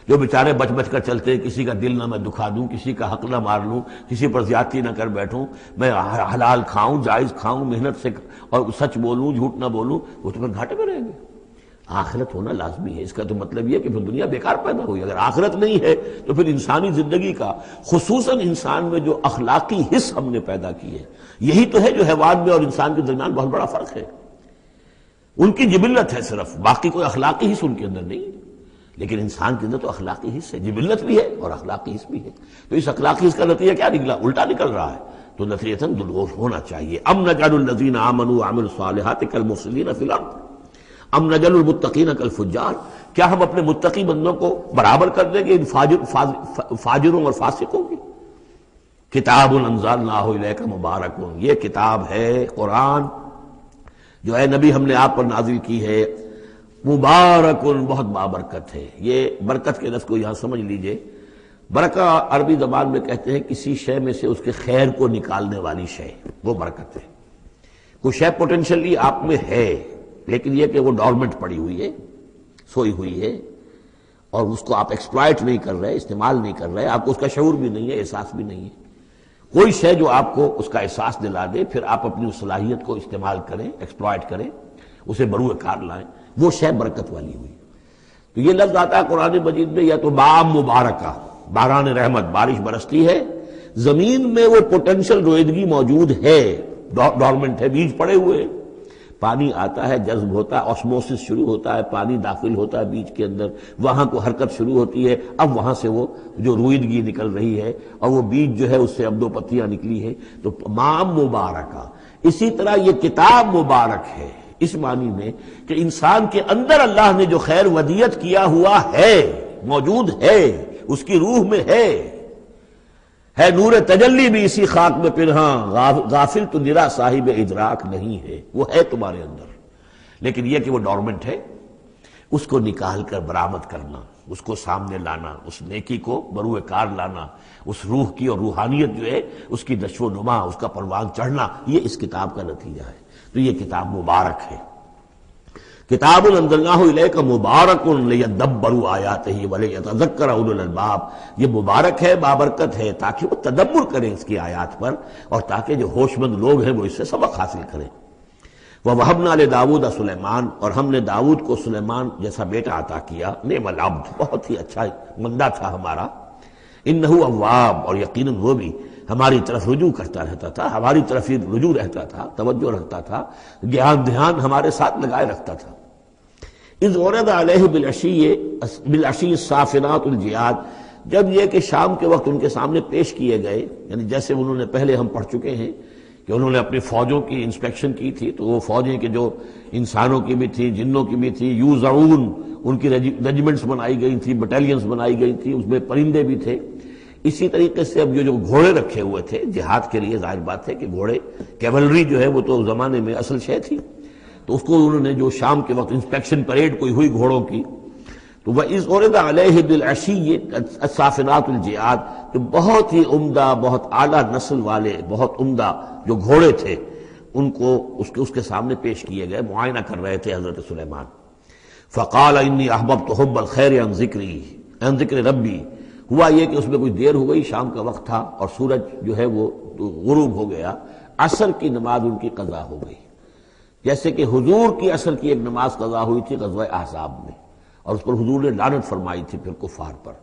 جو بیچارے بچ بچ کر چلتے ہیں، کسی کا دل نہ میں دکھا دوں، کسی کا حق نہ مار لوں، کسی پر زیادتی نہ کر بیٹھوں، میں حلال کھاؤں، جائز کھاؤں، محنت سے اور سچ بولوں، جھوٹ نہ بولوں، وہ تو پھر گھاٹے میں رہیں گے۔ آخرت ہونا لازمی ہے، اس کا تو مطلب یہ کہ پھر دنیا بیکار پیدا ہوئی۔ اگر آخرت نہیں ہے تو پھر انسانی زندگی کا، خصوصاً انسان میں جو اخلاقی حص ہم نے پیدا کی ہے، یہی تو ہے جو حیوان میں اور انسان کے درمیان بہت بڑا فرق ہے۔ ان کی جبلت ہے صرف، باقی کوئی اخلاقی حص ان کے اندر نہیں ہے، لیکن انسان کے اندر تو اخلاقی حص ہے، جبلت بھی ہے اور اخلاقی حص بھی ہے۔ تو اس اخلاقی حص کا نتیجہ کیا نکلا؟ الٹا نکل رہا ہے، تو نتیجتاً دلور ہونا چاہیے۔ ام نجعل الذین آمنوا وعملوا الصالحات کالمفسدین فی الارض ام نجعل المتقین کالفجار، کیا ہم اپنے متقی بندوں کو برابر کر دیں گے ان فاجروں اور فاسقوں کی؟ کتاب انزلناہ الیک مبارک، یہ کتاب ہے قرآن جو اے نبی ہم نے آپ پر نازل کی ہے، مبارک، بہت بابرکت ہے۔ یہ برکت کے لفظ کو یہاں سمجھ لیجئے، برکہ عربی زبان میں کہتے ہیں کسی شے میں سے اس کے خیر کو نکالنے والی شے، وہ برکت ہے۔ کوئی شے پوٹینشلی آپ میں ہے لیکن یہ کہ وہ ڈورمنٹ پڑی ہوئی ہے، سوئی ہوئی ہے، اور اس کو آپ ایکسپلائٹ نہیں کر رہے، استعمال نہیں کر رہے، آپ کو اس کا شعور بھی نہیں ہے، احساس بھی نہیں ہے۔ کوئی شے جو آپ کو اس کا احساس دلا دے، پھر آپ اپنی اس صلاحیت کو استعمال کریں، ایکسپلائٹ کریں، اسے بروئے کار لائیں، وہ شے برکت والی ہوئی۔ تو یہ لفظ آتا ہے قرآن مجید میں یا تو بام مبارکہ، باران رحمت، بارش برستی ہے، زمین میں وہ پوٹینشل رویدگی موجود ہے، ڈورمنٹ ہے، بیج پڑے ہوئے ہیں، پانی آتا ہے، جذب ہوتا ہے، آسموسس شروع ہوتا ہے، پانی داخل ہوتا ہے بیج کے اندر، وہاں کو حرکت شروع ہوتی ہے، اب وہاں سے وہ جو رویدگی نکل رہی ہے اور وہ بیج جو ہے اس سے اب 2 پتیاں نکلی ہیں، تو مام مبارکہ۔ اسی طرح یہ کتاب مبارک ہے اس معنی میں کہ انسان کے اندر اللہ نے جو خیر ودیت کیا ہوا ہے، موجود ہے، اس کی روح میں ہے نور تجلی بھی اسی خاک میں پنہاں، غافل تو نرا صاحب ادراک نہیں ہے، وہ ہے تمہارے اندر، لیکن یہ کہ وہ ڈورمنٹ ہے، اس کو نکال کر برآمد کرنا، اس کو سامنے لانا، اس نیکی کو بروئے کار لانا، اس روح کی اور روحانیت جو ہے اس کی نشو و نما، اس کا پروان چڑھنا، یہ اس کتاب کا نتیجہ ہے۔ تو یہ کتاب مبارک ہے، کتاب انزلناہ الیک مبارک لیدبروا آیاتہ ولیتذکر اولو الالباب، یہ مبارک ہے، بابرکت ہے، تاکہ وہ تدبر کریں اس کی آیات پر، اور تاکہ جو ہوش مند لوگ ہیں وہ اس سے سبق حاصل کریں۔ وَوَهَبْنَا لِدَاوُودَ سلیمان، اور ہم نے داؤد کو سلیمان جیسا بیٹا عطا کیا، نعم العبد، بہت ہی اچھا بندہ تھا ہمارا، انہ اواب، اور یقیناً وہ بھی ہماری طرف رجوع کرتا رہتا تھا، ہماری طرف ہی رجوع رہتا تھا، توجہ رکھتا تھا، دھیان ہمارے ساتھ لگائے رکھتا تھا۔ اذ ورد علیہ بالعشی الصافنات الجیاد، جب یہ کہ شام کے وقت ان کے سامنے پیش کیے گئے، یعنی جیسے انہوں نے پہلے ہم پڑھ چکے ہیں کہ انہوں نے اپنی فوجوں کی انسپیکشن کی تھی، تو وہ فوجیں کہ جو انسانوں کی بھی تھی، جنوں کی بھی تھی، یوزعون، ان کی ریجیمنٹس بنائی گئی تھی، بٹالینز بنائی گئی تھی، اس میں پرندے بھی تھے۔ اسی طریقے سے اب جو گھوڑے رکھے ہوئے تھے جہاد کے لیے، ظاہر بات ہے کہ گھوڑے، کیولری جو ہے وہ تو زمانے میں اصل شے تھی، تو اس کو انہوں نے جو شام کے وقت انسپیکشن پریڈ کوئی ہوئی گھوڑوں کی، تو وَإِذْ عُرِضَ عَلَيْهِ بِالْعَشِيِّ الصَّافِنَاتُ الْجِيَادُ، جو بہت ہی عمدہ، بہت اعلیٰ نسل والے، بہت عمدہ جو گھوڑے تھے، ان کو اس کے سامنے پیش کیے گئے، معائنہ کر رہے تھے حضرت سلیمان۔ فَقَالَ إِنِّي أَحْبَبْتُ حُبَّ الْخَيْرِ عَنْ ذِكْرِ رَبِّي، ہوا یہ کہ اس میں کچھ دیر ہو گئی، شام کا وقت تھا اور سورج جو ہے وہ غروب ہو گیا، عصر کی نماز ان کی قضا ہو گئی، جیسے کہ حضور کی عصر کی ایک نماز قضا ہوئی تھی غزوہ احزاب میں، اور اس پر حضور نے لعنت فرمائی تھی پھر کفار پر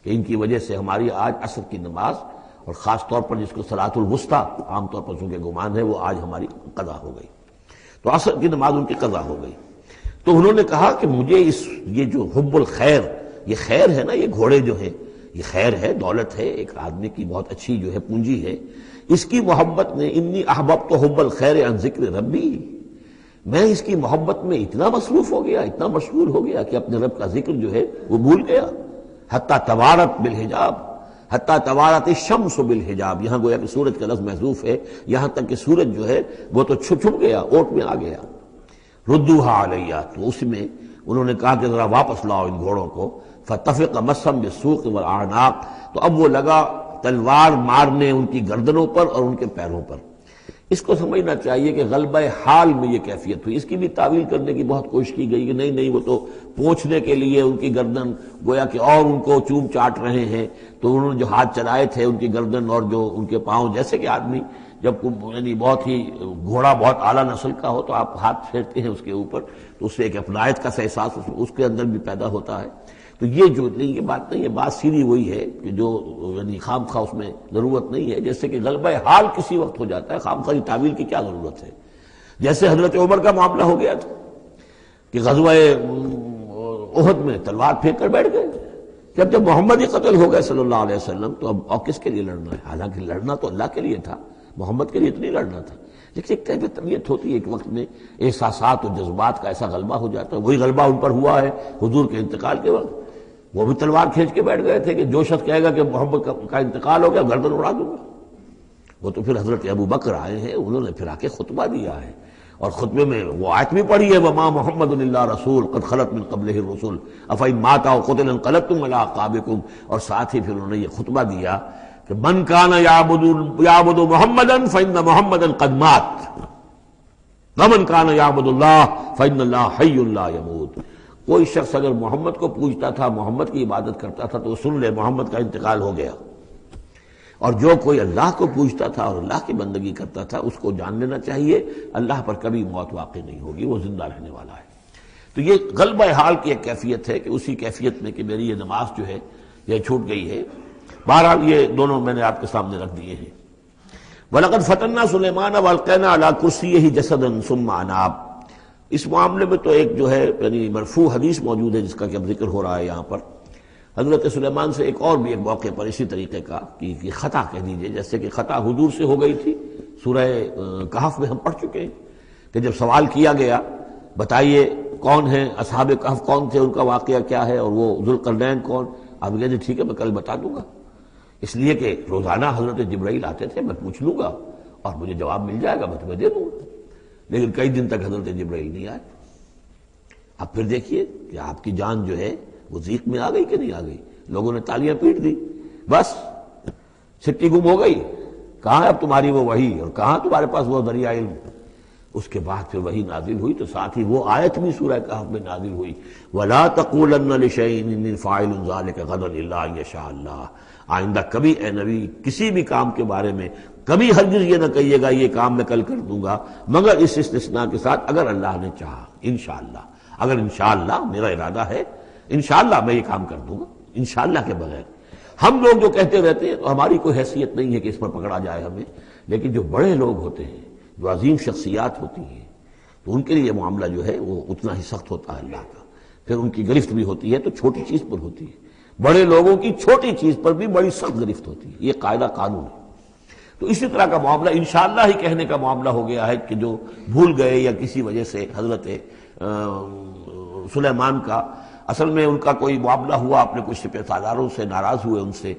کہ ان کی وجہ سے ہماری آج عصر کی نماز، اور خاص طور پر جس کو صلاۃ الوسطیٰ عام طور پر چونکہ گمان ہے، وہ آج ہماری قضا ہو گئی، تو عصر کی نماز ان کی قضا ہو گئی۔ تو انہوں نے کہا کہ مجھے یہ جو حب الخیر، یہ خیر ہے نا، یہ گھوڑے جو ہیں یہ خیر ہے، دولت ہے، ایک آدمی کی بہت اچھی جو ہے پونجی ہے، اس کی محبت نے، انی احببت حب الخیر عن ذکر ربی، میں اس کی محبت میں اتنا مصروف ہو گیا، اتنا مشغول ہو گیا کہ اپنے رب کا ذکر جو ہے وہ بھول گیا۔ حتی توارت بالحجاب، حتی توارت الشمس بالحجاب، یہاں گویا کہ سورج کا لفظ محذوف ہے، یہاں تک کہ سورج جو ہے وہ تو چھپ گیا، اوٹ میں آ گیا۔ ردوہا علیہ، تو اس میں انہوں نے کہا کہ ذرا واپس لاؤ ان گھوڑوں کو۔ فطفق مسم بالسوق والاعناق، تو اب وہ لگا تلوار مارنے ان کی گردنوں پر اور ان کے پیروں پر۔ اس کو سمجھنا چاہیے کہ غلبہ حال میں یہ کیفیت ہوئی، اس کی بھی تعویل کرنے کی بہت کوشش کی گئی کہ نہیں وہ تو پوچھنے کے لیے ان کی گردن گویا کہ اور ان کو چوم چاٹ رہے ہیں، تو انہوں نے جو ہاتھ چلائے تھے ان کی گردن اور جو ان کے پاؤں، جیسے کہ آدمی جب یعنی بہت ہی گھوڑا بہت اعلیٰ نسل کا ہو تو آپ ہاتھ پھیرتے ہیں اس کے اوپر، تو اس سے ایک اپنائیت کا احساس اس کے اندر بھی پیدا ہوتا ہے۔ تو یہ جو نہیں، یہ بات نہیں ہے، بات سیدھی وہی ہے کہ جو یعنی خام خواہ اس میں ضرورت نہیں ہے، جیسے کہ غلبہ حال کسی وقت ہو جاتا ہے، خام خواہ تعویل کی کیا ضرورت ہے۔ جیسے حضرت عمر کا معاملہ ہو گیا تھا کہ غزوہ احد میں تلوار پھینک کر بیٹھ گئے، جب محمد ہی قتل ہو گئے صلی اللہ علیہ وسلم، تو اب اور کس کے لیے لڑنا ہے؟ حالانکہ لڑنا تو اللہ کے لیے تھا، محمد کے لیے تو نہیں لڑنا تھا، لیکن ایک کیفیت طبیعت ہوتی ہے، ایک وقت میں احساسات اور جذبات کا ایسا غلبہ ہو جاتا ہے۔ وہی غلبہ ان پر ہوا ہے حضور کے انتقال کے وقت، وہ بھی تلوار کھینچ کے بیٹھ گئے تھے کہ جو شخص کہے گا کہ محمد کا انتقال ہو گیا گردن اڑا دوں گا۔ وہ تو پھر حضرت ابو بکر آئے ہیں، انہوں نے پھر آ کے خطبہ دیا ہے، اور خطبے میں وہ آیت بھی پڑھی ہے، وَمَا مُحَمَّدٌ إِلَّا رَسُولٌ قَدْ خَلَتْ مِن قَبْلِهِ الرُّسُلُ أَفَإِن مَاتَ أَوْ قُتِلَ انقلبتم عَلَىٰ أَعْقَابِكُمْ، اور ساتھ ہی پھر انہوں نے یہ خطبہ دیا کہ مَن كَانَ يَعْبُدُ مُحَمَّدًا فَإِنَّ مُحَمَّدًا قَدْ مَاتَ وَمَن كَانَ يَعْبُدُ اللَّهَ فَإِنَّ اللَّهَ حَيٌّ لَا يَمُوتُ۔ کوئی شخص اگر محمد کو پوجتا تھا، محمد کی عبادت کرتا تھا، تو سن لے محمد کا انتقال ہو گیا، اور جو کوئی اللہ کو پوجتا تھا اور اللہ کی بندگی کرتا تھا، اس کو جان لینا چاہیے اللہ پر کبھی موت واقع نہیں ہوگی، وہ زندہ رہنے والا ہے۔ تو یہ غلبہ حال کی ایک کیفیت ہے کہ اسی کیفیت میں کہ میری یہ نماز جو ہے یہ چھوٹ گئی ہے، بہرحال یہ دونوں میں نے آپ کے سامنے رکھ دیے ہیں۔ وَلَقَدْ فَتَنَّا سُلَيْمَانَ وَأَلْقَيْنَا عَلَىٰ كُرْسِيِّهِ جَسَدًا ثُمَّ أَنَابَ۔ اس معاملے میں تو ایک جو ہے یعنی مرفوع حدیث موجود ہے جس کا کہ اب ذکر ہو رہا ہے یہاں پر، حضرت سلیمان سے ایک اور بھی ایک موقع پر اسی طریقے کا کہ خطا کہہ دیجئے، جیسے کہ خطا حضور سے ہو گئی تھی، سورہ کہف میں ہم پڑھ چکے ہیں کہ جب سوال کیا گیا بتائیے کون ہیں اصحاب کہف، کون تھے، ان کا واقعہ کیا ہے، اور وہ ذوالقرنین کون، آپ کہتے ٹھیک ہے میں کل بتا دوں گا، اس لیے کہ روزانہ حضرت جبرائیل آتے تھے، میں پوچھ لوں گا اور مجھے جواب مل جائے گا، میں تمہیں دے دوں گا۔ لیکن کئی دن تک حضرت جبرائیل نہیں آئے۔ اب پھر دیکھیے کہ آپ کی جان جو ہے وہ ضیق میں آ گئی کہ نہیں آ گئی، لوگوں نے تالیاں پیٹ دی، بس چھٹی گم ہو گئی، کہاں ہے اب تمہاری وہ وحی، اور کہاں تمہارے پاس وہ ذریعہ علم۔ اس کے بعد پھر وحی نازل ہوئی تو ساتھ ہی وہ آیت بھی سورہ کہف میں نازل ہوئی، وَلَا تَقُولَنَّ لِشَيْءٍ إِنِّي فَاعِلٌ ذَلِكَ غَدًا إِلَّا أَن يَشَاءَ اللَّهُ۔ آئندہ کبھی اے نبی کسی بھی کام کے بارے میں کبھی ہرگز یہ نہ کہیے گا یہ کام میں کل کر دوں گا مگر اس استثناء کے ساتھ اگر اللہ نے چاہا، انشاءاللہ، اگر انشاءاللہ میرا ارادہ ہے انشاءاللہ میں یہ کام کر دوں گا، انشاءاللہ کے بغیر۔ ہم لوگ جو کہتے رہتے ہیں تو ہماری کوئی حیثیت نہیں ہے کہ اس پر پکڑا جائے ہمیں، لیکن جو بڑے لوگ ہوتے ہیں، جو عظیم شخصیات ہوتی ہیں، تو ان کے لیے یہ معاملہ جو ہے وہ اتنا ہی سخت ہوتا ہے اللہ کا، پھر ان کی گرفت بھی ہوتی ہے تو چھوٹی چیز پر ہوتی ہے، بڑے لوگوں کی چھوٹی چیز پر بھی بڑی سخت گرفت ہوتی ہے، یہ قاعدہ قانون ہے۔ تو اسی طرح کا معاملہ انشاءاللہ ہی کہنے کا معاملہ ہو گیا ہے کہ جو بھول گئے یا کسی وجہ سے حضرت سلیمان کا اصل میں ان کا کوئی معاملہ ہوا، اپنے کچھ سپہ سالاروں سے ناراض ہوئے ان سے،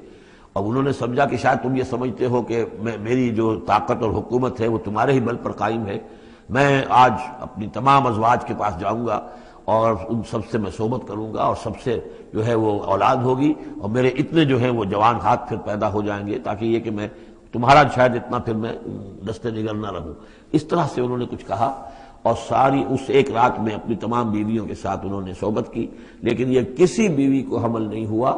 اور انہوں نے سمجھا کہ شاید تم یہ سمجھتے ہو کہ میری جو طاقت اور حکومت ہے وہ تمہارے ہی بل پر قائم ہے، میں آج اپنی تمام ازواج کے پاس جاؤں گا اور ان سب سے میں صحبت کروں گا اور سب سے جو ہے وہ اولاد ہوگی، اور میرے اتنے جو ہیں وہ جوان ہاتھ پھر پیدا ہو جائیں گے تاکہ یہ کہ میں تمہارا شاید اتنا پھر میں دستے نگر نہ رہوں۔ اس طرح سے انہوں نے کچھ کہا اور ساری اس ایک رات میں اپنی تمام بیویوں کے ساتھ انہوں نے صحبت کی، لیکن یہ کسی بیوی کو حمل نہیں ہوا،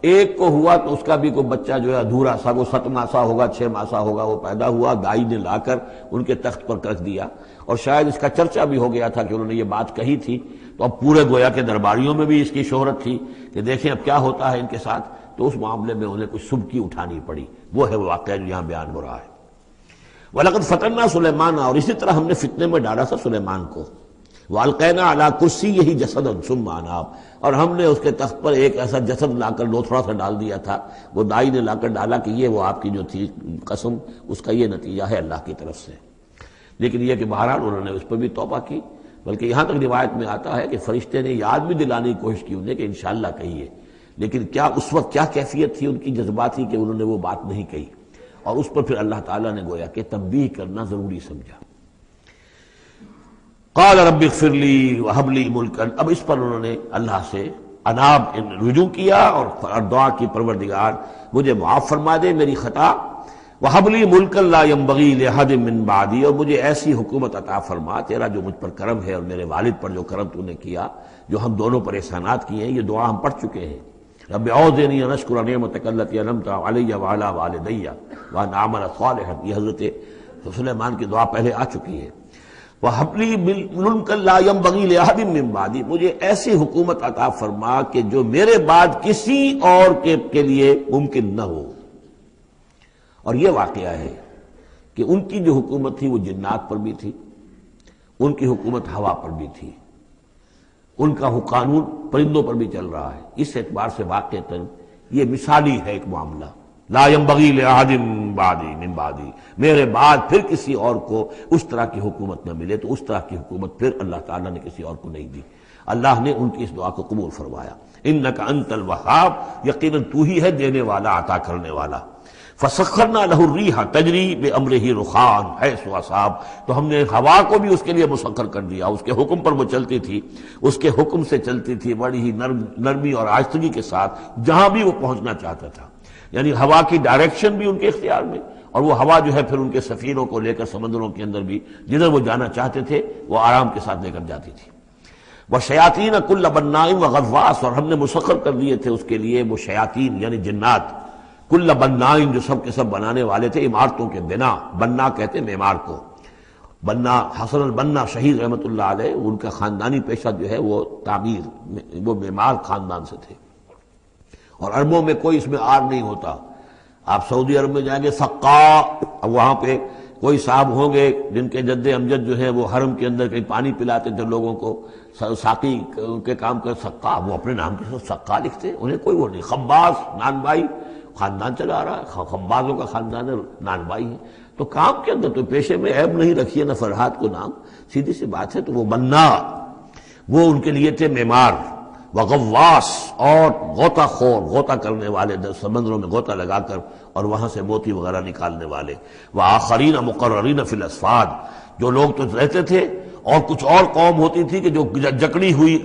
ایک کو ہوا تو اس کا بھی کوئی بچہ جو ہے ادھورا سا، وہ 7 ماسا ہوگا 6 ماسا ہوگا، وہ پیدا ہوا، دائی نے لا کر ان کے تخت پر رکھ دیا، اور شاید اس کا چرچا بھی ہو گیا تھا کہ انہوں نے یہ بات کہی تھی، تو اب پورے گویا کے درباریوں میں بھی اس کی شہرت تھی کہ دیکھیں اب کیا ہوتا ہے ان کے ساتھ، تو اس معاملے میں انہیں کچھ سبکی اٹھانی پڑی، وہ ہے وہ واقعہ جو یہاں بیان ہو رہا ہے۔ وَلَقَدْ فَتَنَّا سُلَيْمَانَ، اور اسی طرح ہم نے فتنے میں ڈالا تھا سلیمان کو، وَأَلْقَيْنَا عَلَىٰ كُرْسِيِّهِ جَسَدًا ثُمَّ أَنَابَ، اور ہم نے اس کے تخت پر ایک ایسا جسد لا کر لوتھڑا سا ڈال دیا تھا، وہ دائی نے لا کر ڈالا کہ یہ وہ آپ کی جو تھی قسم، اس کا یہ نتیجہ ہے اللہ کی طرف سے۔ لیکن یہ کہ بہرحال انہوں نے اس پر بھی توبہ کی، بلکہ یہاں تک روایت میں آتا ہے کہ فرشتے نے یاد بھی دلانے کی کوشش کی انہیں کہ انشاءاللہ کہیے، لیکن کیا اس وقت کیا کیفیت تھی ان کی جذباتی کہ انہوں نے وہ بات نہیں کہی، اور اس پر پھر اللہ تعالیٰ نے گویا کہ تنبیہ کرنا ضروری سمجھا۔ قال رب اغفر لی وہب لی ملکا، اب اس پر انہوں نے اللہ سے اناب رجوع کیا اور دعا کی پروردگار مجھے معاف فرما دے میری خطا، وہب لی ملکا لا ينبغی لأحد من بعدی، اور مجھے ایسی حکومت عطا فرما تیرا جو مجھ پر کرم ہے اور میرے والد پر جو کرم تو نے کیا، جو ہم دونوں پر احسانات کیے ہیں، یہ دعا ہم پڑھ چکے ہیں، رب اعوذنی ان اشکر نعمتک التی انعمت علی وعلی والدی وان اعمل صالحا، یہ حضرت سلیمان کی دعا پہلے آ چکی ہے۔ وَهَبْ لِي مُلْكًا لَا يَنبَغِي لِأَحَدٍ مِّن بَعْدِي، مجھے ایسی حکومت عطا فرما کہ جو میرے بعد کسی اور کے لیے ممکن نہ ہو۔ اور یہ واقعہ ہے کہ ان کی جو حکومت تھی وہ جنات پر بھی تھی، ان کی حکومت ہوا پر بھی تھی، ان کا قانون پرندوں پر بھی چل رہا ہے، اس اعتبار سے واقعتاً یہ مثالی ہے ایک معاملہ، لا ينبغی لأحد من بعدی، میرے بعد پھر کسی اور کو اس طرح کی حکومت نہ ملے، تو اس طرح کی حکومت پھر اللہ تعالیٰ نے کسی اور کو نہیں دی۔ اللہ نے ان کی اس دعا کو قبول فرمایا، انک انت الوہاب، یقیناً تو ہی ہے دینے والا عطا کرنے والا۔ فسخرنا له الریح تجری بامرہ رخاء حیث اصاب، تو ہم نے ہوا کو بھی اس کے لیے مسخر کر دیا، اس کے حکم پر وہ چلتی تھی، اس کے حکم سے چلتی تھی بڑی ہی نرمی اور آہستگی کے ساتھ جہاں بھی وہ پہنچنا چاہتا تھا، یعنی ہوا کی ڈائریکشن بھی ان کے اختیار میں، اور وہ ہوا جو ہے پھر ان کے سفینوں کو لے کر سمندروں کے اندر بھی جدھر وہ جانا چاہتے تھے وہ آرام کے ساتھ لے کر جاتی تھی۔ وشیاطین کل بناء وغواص، اور ہم نے مسخر کر دیے تھے اس کے لیے وہ شیاطین یعنی جنات، کل بناء جو سب کے سب بنانے والے تھے، عمارتوں کے بنا، بنا کہتے ہیں معمار کو، بنا حسن البنا شہید رحمۃ اللہ علیہ ان کا خاندانی پیشہ جو ہے وہ تعمیر، وہ معمار خاندان سے تھے، اور عربوں میں کوئی اس میں آر نہیں ہوتا. آپ سعودی عرب میں جائیں گے سقا، اب وہاں پہ کوئی صاحب ہوں گے جن کے جد امجد جو ہے وہ حرم کے اندر کہیں پانی پلاتے تھے لوگوں کو، ساقی کے کام کر سقا، وہ اپنے نام کے ساتھ سقا لکھتے، انہیں کوئی وہ نہیں. خباز نان بھائی خاندان چلا رہا ہے، خبازوں کا خاندان ہے، نان بھائی ہے. تو کام کے اندر تو پیشے میں عیب نہیں رکھیے نہ فرحات کو نام، سیدھی سی بات ہے. تو وہ بننا، وہ ان کے لیے تھے معمار، وغواص اور غوطہ خور، غوطہ کرنے والے، سمندروں میں غوطہ لگا کر اور وہاں سے موتی وغیرہ نکالنے والے. وآخرین مقررین فی الاسفاد، جو لوگ تو رہتے تھے، اور کچھ اور قوم ہوتی تھی کہ جو جکڑی ہوئی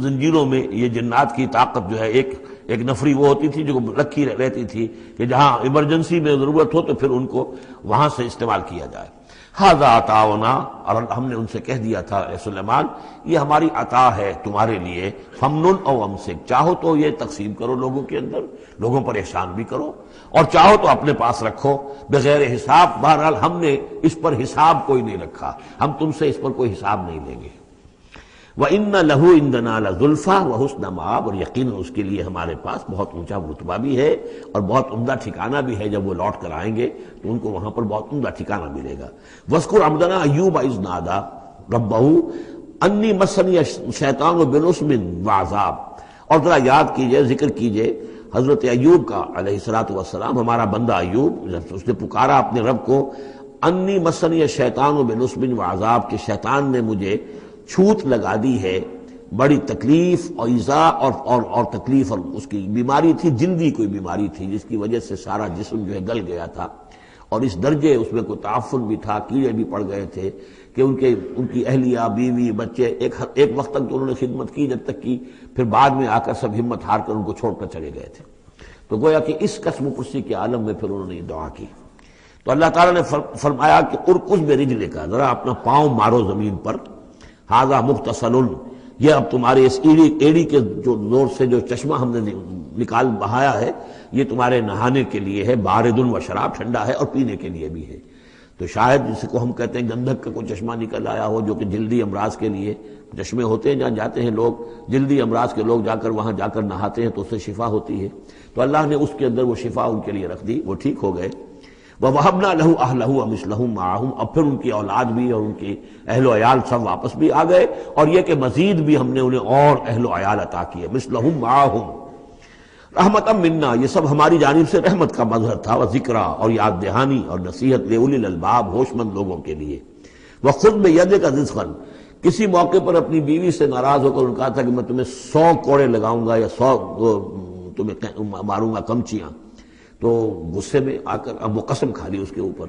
زنجیروں میں. یہ جنات کی طاقت جو ہے ایک نفری وہ ہوتی تھی جو رکھی رہتی تھی کہ جہاں ایمرجنسی میں ضرورت ہو تو پھر ان کو وہاں سے استعمال کیا جائے. ھذا عطاؤنا، اور ہم نے ان سے کہہ دیا تھا اے سلیمان یہ ہماری عطا ہے تمہارے لیے، فمنن او امسک، چاہو تو یہ تقسیم کرو لوگوں کے اندر، لوگوں پر احسان بھی کرو، اور چاہو تو اپنے پاس رکھو بغیر حساب. بہرحال ہم نے اس پر حساب کوئی نہیں رکھا، ہم تم سے اس پر کوئی حساب نہیں لیں گے. وَإِنَّ لَهُ عِندَنَا لَزُلْفَىٰ وَحُسْنَ مَآبٍ، اور یقیناً اس کے لیے ہمارے پاس بہت اونچا رتبہ بھی ہے اور بہت عمدہ ٹھکانہ بھی ہے. جب وہ لوٹ کر آئیں گے تو ان کو وہاں پر بہت عمدہ ٹھکانہ ملے گا. وَاذْكُرْ عَبْدَنَا أَيُّوبَ إِذْ نَادَىٰ رَبَّهُ أَنِّي مَسَّنِيَ الشَّيْطَانُ بِنُصْبٍ وَعَذَابٍ، اور ذرا یاد کیجئے، ذکر کیجئے حضرت ایوب کا علیہ الصلوۃ والسلام، ہمارا بندہ ایوب، جب اس نے پکارا اپنے رب کو، انی مسنی الشیطان بنصب وعذاب، کہ شیطان نے مجھے چھوت لگا دی ہے، بڑی تکلیف اور ایذا اور تکلیف، اور اس کی بیماری تھی، جلدی کوئی بیماری تھی جس کی وجہ سے سارا جسم جو ہے گل گیا تھا، اور اس درجے اس میں کوئی تعفن بھی تھا، کیڑے بھی پڑ گئے تھے کہ ان کی اہلیہ، بیوی، بچے ایک وقت تک تو انہوں نے خدمت کی جب تک کی، پھر بعد میں آ کر سب ہمت ہار کر ان کو چھوڑ کر چلے گئے تھے. تو گویا کہ اس قسم و پرسی کے عالم میں پھر انہوں نے یہ دعا کی. تو اللہ تعالیٰ نے فرمایا کہ ارکض برجلک، ذرا اپنا پاؤں مارو زمین پر، ھذا مغتسل، یہ اب تمہارے اس ایڑی کے جو زور سے جو چشمہ ہم نے نکال بہایا ہے، یہ تمہارے نہانے کے لیے ہے، بارد و شراب، ٹھنڈا ہے، اور پینے کے لیے بھی ہے. تو شاید جس کو ہم کہتے ہیں گندھک کا کوئی چشمہ نکل آیا ہو، جو کہ جلدی امراض کے لیے چشمے ہوتے ہیں جہاں جاتے ہیں لوگ، جلدی امراض کے لوگ جا کر وہاں جا کر نہاتے ہیں تو اس سے شفا ہوتی ہے. تو اللہ نے اس کے اندر وہ شفا ان کے لیے رکھ دی، وہ ٹھیک ہو گئے. وَوَهَبْنَا لَهُ أَهْلَهُ وَمِثْلَهُم مَّعَهُمْ، اب پھر ان کی اولاد بھی اور ان کی اہل و عیال سب واپس بھی آ گئے، اور یہ کہ مزید بھی ہم نے انہیں اور اہل و عیال عطا کیے. مِثْلَهُم مَّعَهُمْ رحمتًا مِنَّا، یہ سب ہماری جانب سے رحمت کا مظہر تھا، وذکریٰ، اور یاد دہانی اور نصیحت، لِأُولِي الْأَلْبَاب، ہوش مند لوگوں کے لیے. وَخُذْ بِيَدِكَ رِزْقًا، کسی موقع پر اپنی بیوی سے ناراض ہو کر ان کہا تھا کہ میں تمہیں 100 کوڑے لگاؤں گا یا 100 تمہیں ماروں گا کمچیاں، تو غصے میں آ کر اب وہ قسم کھا لی اس کے اوپر.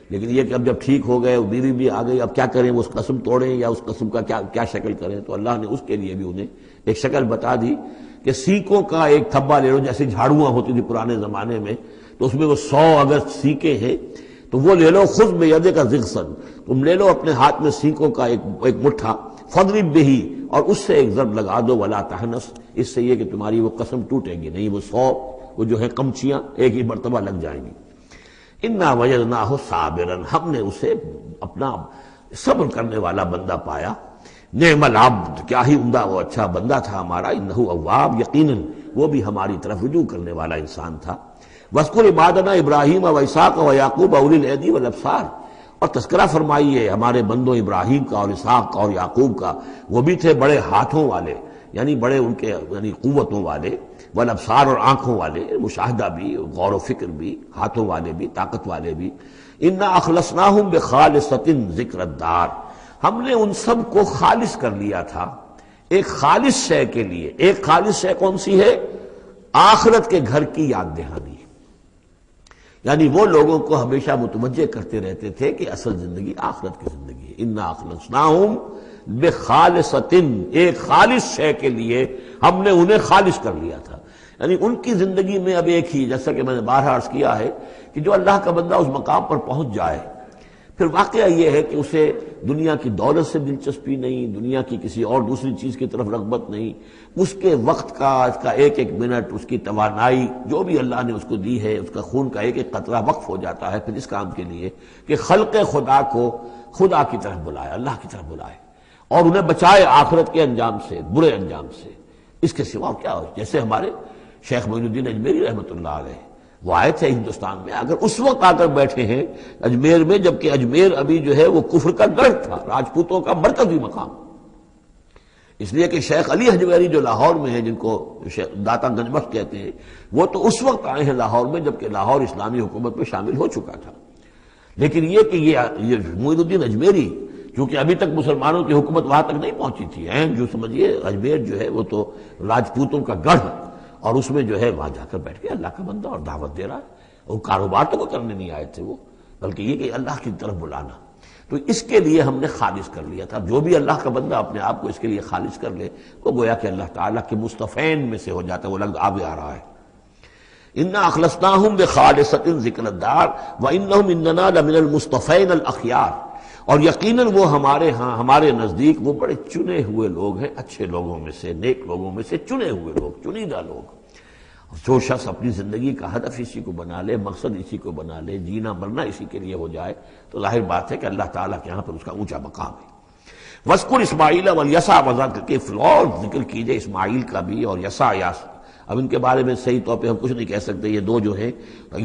لیکن یہ کہ اب جب ٹھیک ہو گئے، بیوی بھی آ گئی، اب کیا کریں، وہ اس قسم توڑیں یا اس قسم کا کیا شکل کریں. تو اللہ نے اس کے لیے بھی انہیں ایک شکل بتا دی کہ سینکوں کا ایک تھبا لے لو، جیسے جھاڑواں ہوتی تھی پرانے زمانے میں، تو اس میں وہ 100 اگر سینکیں ہیں تو وہ لے لو. خذ بیدک ضغثا، تم لے لو اپنے ہاتھ میں سینکوں کا ایک مٹھا، فضرب بہ، اور اس سے ایک ضرب لگا دو، ولا تحنس، اس سے یہ کہ تمہاری وہ قسم ٹوٹے گی نہیں، وہ 100 وہ جو ہے کمچیاں ایک ہی مرتبہ لگ جائیں گی. انا وجدناہ صابرا، ہم نے اسے اپنا صبر کرنے والا بندہ پایا. نعم العبد، کیا ہی عمدہ وہ اچھا بندہ تھا ہمارا. انہ اواب، یقیناً وہ بھی ہماری طرف رجوع کرنے والا انسان تھا. واذکر عبادنا ابراہیم واسحاق ویعقوب اولی الایدی والابصار، اور تذکرہ فرمائیے ہمارے بندوں ابراہیم کا اور اسحاق کا اور یعقوب کا، وہ بھی تھے بڑے ہاتھوں والے، یعنی بڑے ان کے یعنی قوتوں والے، والابصار، اور آنکھوں والے، مشاہدہ بھی، غور و فکر بھی، ہاتھوں والے بھی، طاقت والے بھی. انا اخلصناہم بخالصۃ ذکر الدار، ہم نے ان سب کو خالص کر لیا تھا ایک خالص شے کے لیے. ایک خالص شے کون سی ہے؟ آخرت کے گھر کی یاد دہانی. یعنی وہ لوگوں کو ہمیشہ متوجہ کرتے رہتے تھے کہ اصل زندگی آخرت کی زندگی ہے. انا اخلصناہم بخالصۃ، ایک خالص شے کے لیے ہم نے انہیں خالص کر لیا تھا. یعنی ان کی زندگی میں اب ایک ہی، جیسا کہ میں نے بارہا عرض کیا ہے کہ جو اللہ کا بندہ اس مقام پر پہنچ جائے، پھر واقعہ یہ ہے کہ اسے دنیا کی دولت سے دلچسپی نہیں، دنیا کی کسی اور دوسری چیز کی طرف رغبت نہیں. اس کے وقت کا، اس کا ایک ایک منٹ، اس کی توانائی جو بھی اللہ نے اس کو دی ہے، اس کا خون کا ایک ایک قطرہ وقف ہو جاتا ہے پھر اس کام کے لیے کہ خلق خدا کو خدا کی طرف بلائے، اللہ کی طرف بلائے، اور انہیں بچائے آخرت کے انجام سے، برے انجام سے. اس کے سوا کیا ہو؟ جیسے ہمارے شیخ معین الدین اجمیری رحمۃ اللہ علیہ وہ آئے تھے ہندوستان میں، اگر اس وقت آ کر بیٹھے ہیں اجمیر میں، جبکہ اجمیر ابھی جو ہے وہ کفر کا گڑھ تھا، راجپوتوں کا مرکزی مقام، اس لیے کہ شیخ علی حجویری جو لاہور میں ہیں، جن کو داتا گنج بخش کہتے ہیں، وہ تو اس وقت آئے ہیں لاہور میں جبکہ لاہور اسلامی حکومت میں شامل ہو چکا تھا۔ لیکن یہ کہ یہ معین الدین اجمیری، کیونکہ ابھی تک مسلمانوں کی حکومت وہاں تک نہیں پہنچی تھی، جو سمجھیے اجمیر جو ہے وہ تو راجپوتوں کا گڑھ، اور اس میں جو ہے وہاں جا کر بیٹھ کے اللہ کا بندہ اور دعوت دے رہا ہے، وہ کاروبار تو وہ کرنے نہیں آئے تھے وہ، بلکہ یہ کہ اللہ کی طرف بلانا۔ تو اس کے لیے ہم نے خالص کر لیا تھا، جو بھی اللہ کا بندہ اپنے آپ کو اس کے لیے خالص کر لے وہ گویا کہ اللہ تعالیٰ کے مصطفین میں سے ہو جاتا ہے، وہ لفظ آگے آ رہا ہے، انا اخلصناہم بخالصۃ ذکر الدار وانہم اننا لمن المصطفین الاخیار، اور یقیناً وہ ہمارے ہاں، ہمارے نزدیک وہ بڑے چنے ہوئے لوگ ہیں، اچھے لوگوں میں سے، نیک لوگوں میں سے چنے ہوئے لوگ، چنیدہ لوگ۔ جو شخص اپنی زندگی کا ہدف اسی کو بنا لے، مقصد اسی کو بنا لے، جینا مرنا اسی کے لیے ہو جائے، تو ظاہر بات ہے کہ اللہ تعالیٰ کے یہاں پر اس کا اونچا مقام ہے۔ وَاذْكُرْ إِسْمَاعِيلَ وَالْيَسَعَ وَذَا کے اور ذکر کیجئے اسماعیل کا بھی اور یسع، اب ان کے بارے میں صحیح طور پہ ہم کچھ نہیں کہہ سکتے، یہ دو جو ہیں